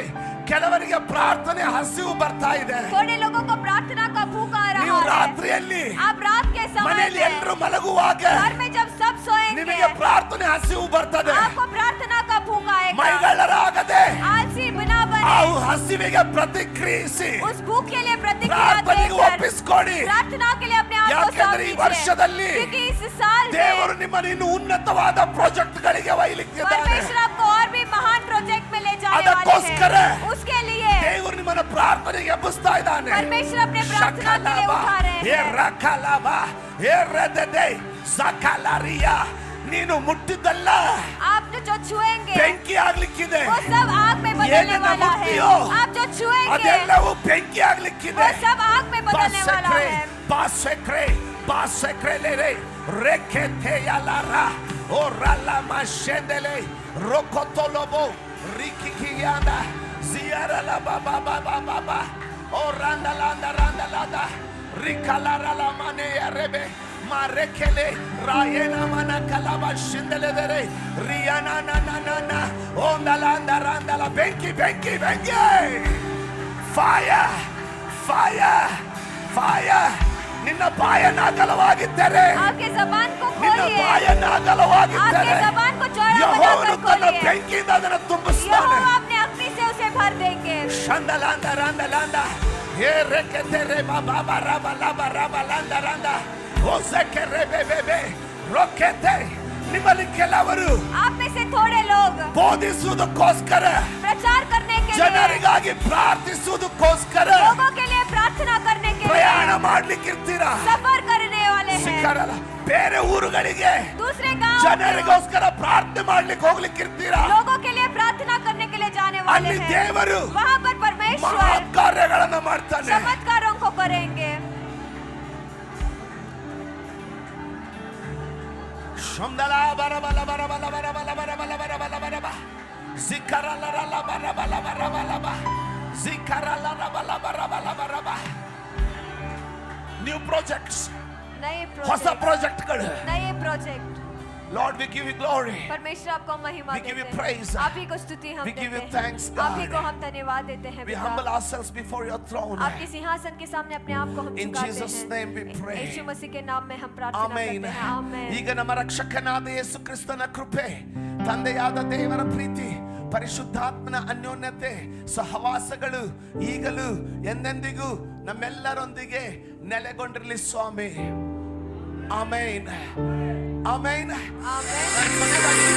ಕೆಲವರಿಗೆ ಪ್ರಾರ್ಥನೆ ಹಸಿವು ಬರ್ತಾ ಇದೆ. थोड़े लोगों को प्रार्थना का भूख आ ನೀವು रहा है। ರಾತ್ರಿಯಲ್ಲಿ आप रात के समय ಮನೆಯಲ್ಲಿ में ಎಲ್ಲರೂ ಮಲಗುವಾಗ घर में जब सब सोएंगे ನಿನಗೆ ಪ್ರಾರ್ಥನೆ ಹಸಿವು ಬರ್ತದೆ. आपको प्रार्थना का भूख आएगा। ಮೈಗಳರಾಗದೆ आलसी बिना ಆ बने ಹಸಿವಿಗೆ ಪ್ರತಿಕ್ರಿಯಿಸಿ उस भूख के लिए प्रतिक्रिया ಪ್ರಾರ್ಥನೆಗೆ देकर ಒಪ್ಪಿಸಿಕೊಡಿ. प्रार्थना के लिए अपने आप ಯಾಕೆಂದ್ರೆ ಈ ವರ್ಷದಲ್ಲಿ क्योंकि इस साल में ದೇವರು ನಿಮ್ಮನ್ನು ಇನ್ನು ಉನ್ನತವಾದ ಪ್ರಾಜೆಕ್ಟ್ ಗಳಿಗೆ ಒಯ್ಯಲಿಕ್ಕಿದ್ದಾನೆ. परमेश्वर आपको और भी महान प्रोजेक्ट में ले जाने वाले ಅದಕ್ಕೋಸ್ಕರ हैं. उसके लिए ದೇವರು ನಿಮ್ಮನ್ನು ಪ್ರಾರ್ಥನೆಗೆ ಎಬ್ಬಿಸ್ತಾ ಇದ್ದಾನೆ. परमेश्वर अपने प्रार्थना के लिए उठा रहे हैं. ರಕಲಬಾ ಎರೆದದೆ ಸಕಲರಿಯಾ ನೀನು ಮುಟ್ಟಿದ್ದಲ್ಲ आप जो छुएंगे ಬೆಂಕಿ ಆಗ್ಲಿಕ್ಕಿದೆ. वो सब आग में बदलने वाला है. आप जो छुएंगे ಅದೆಲ್ಲವೂ ಬೆಂಕಿ ಆಗ್ಲಿಕ್ಕಿದೆ. वो सब आग में बदलने वाला है. ಬಾಸೆಕ್ರೆ ರೆಕೆತೆ ಯಾಲಾರಾ ಓರಲ್ಲ ಮಾಶೆಂದೆಲೆ ರೊಕೊತೊಲೊಬೋ ರಿಕಿಕಿಯಾದ ಜಿಯಾರಲ ಬಾಬಾ ಬಾಬಾ ಬಾಬಾ ಓರಂದಲಾಂದ ರಿಕಲಾರಲ ಮನೆ ಯರೆಬೆ ಮಾರೆಕೆಲೆ ರಾಯನ ಮನ ಕಲಬ ಶಿಂದೆಲೆದರೆ ರಿಯಾನಾ ನಾ ಓಂದಲಾಂದರಾಂದಲ ಬೆಂಕಿ ಬೆಂಕಿ ಬೆಂಕಿ ಫೈರ್ ಫೈರ್ ಫೈರ್ ನಿನ್ನ ಬಾಯನ್ನು ಅಗಲವಾಗಿದ್ದರೆ आपके जबान को ನಿನ್ನ खोलिए. ಬಾಯನ್ನು ಅಗಲವಾಗಿದ್ದರೆ आपके जबान को चौड़ा ಯೆಹೋವನು बनाकर ತನ್ನ खोलिए. ಬೆಂಕಿಯಿಂದ ಅದನ್ನು ತುಂಬಿಸ್ತಾನೆ. यहोवा अपने अग्नि से उसे भर देंगे. ಶಂದಲಾಂದ ಹೇ ರೆಕೆತೆ ರೆ ಬಾಬಾ ಬಾಬಾ ಲಾಬಾ ರಾಬಾ ಲಾಂದ ಓ ಸೆಕೆರೆ ಬೇಬೆ ರೊಕೆತೆ ನಿಮ್ಮಲ್ಲಿ ಕೆಲವರು आप में से थोड़े लोग ಬೋಧಿಸುವುದಕ್ಕೋಸ್ಕರ प्रचार करने के लिए, ಜನರಿಗಾಗಿ ಪ್ರಾರ್ಥಿಸುವುದಕ್ಕೋಸ್ಕರ लोगों के लिए प्रार्थना करने के ಪ್ರಯಾಣ लिए ಮಾಡ್ಲಿಕ್ಕಿರ್ತೀರಾ. सफर करने वाले हैं. ಸಿಕ್ಕರಲ್ಲ ಬೇರೆ ಊರುಗಳಿಗೆ दूसरे गांव ಜನರಿಗೋಸ್ಕರ ಪ್ರಾರ್ಥನೆ ಮಾಡ್ಲಿಕ್ಕೆ ಹೋಗ್ಲಿಕ್ಕಿರ್ತೀರಾ. लोगों के लिए प्रार्थना करने के लिए जाने वाले ಅಲ್ಲಿ हैं. ದೇವರು वहाँ पर परमेश्वर ಮಹತ್ ಕಾರ್ಯಗಳನ್ನ ಮಾಡ್ತಾನೆ. चमत्कारों को करेंगे. ಶಂದಲ ಬರಬಲ ಬರಬಲ ಬರಬಲ ಬರಬಲ ಬರಬಲ ಬರಬ ಜಿಕರಲ ರಲ ಬರಬಲ ಬರಬಲ ಬ ಜಿಕರಲ ರಬಲ ಬರಬಲ ಬರಬ ನ್ಯೂ ಪ್ರಾಜೆಕ್ಟ್ಸ್ नए ಹೊಸ प्रोजेक्ट ಪ್ರಾಜೆಕ್ಟ್ಗಳು. नए project. Lord, we give you glory. परमेश्वर आपको महिमा We give you देते हैं. praise. आप ही को स्तुति हम We give देते you हैं. thanks, आप ही God. को हम धन्यवाद देते हैं. We पिता. humble ourselves before your throne. आपके सिंहासन के सामने अपने आप को हम In झुकाते Jesus' name we हैं. pray. यीशु मसीह के नाम में हम प्रार्थना ಆಮೆನ್. करते हैं. आमेन. ಈಗ ನಮ್ಮ ರಕ್ಷಕನಾದ ಯೇಸು ಕ್ರಿಸ್ತನ ಕೃಪೆ, ತಂದೆಯಾದ ದೇವರ ಪ್ರೀತಿ, ಪರಿಶುದ್ಧಾತ್ಮನ ಅನ್ಯೋನ್ಯತೆ, ಸಹವಾಸಗಳು ಈಗಲೂ ಎಂದೆಂದಿಗೂ ನಮ್ಮೆಲ್ಲರೊಂದಿಗೆ ನೆಲೆಗೊಂಡಿರಲಿ ಸ್ವಾಮಿ. ಆಮೇನ್ ಆಮೇನ್. आमेन. ನನ್ನ ಮನೆಯಲ್ಲಿ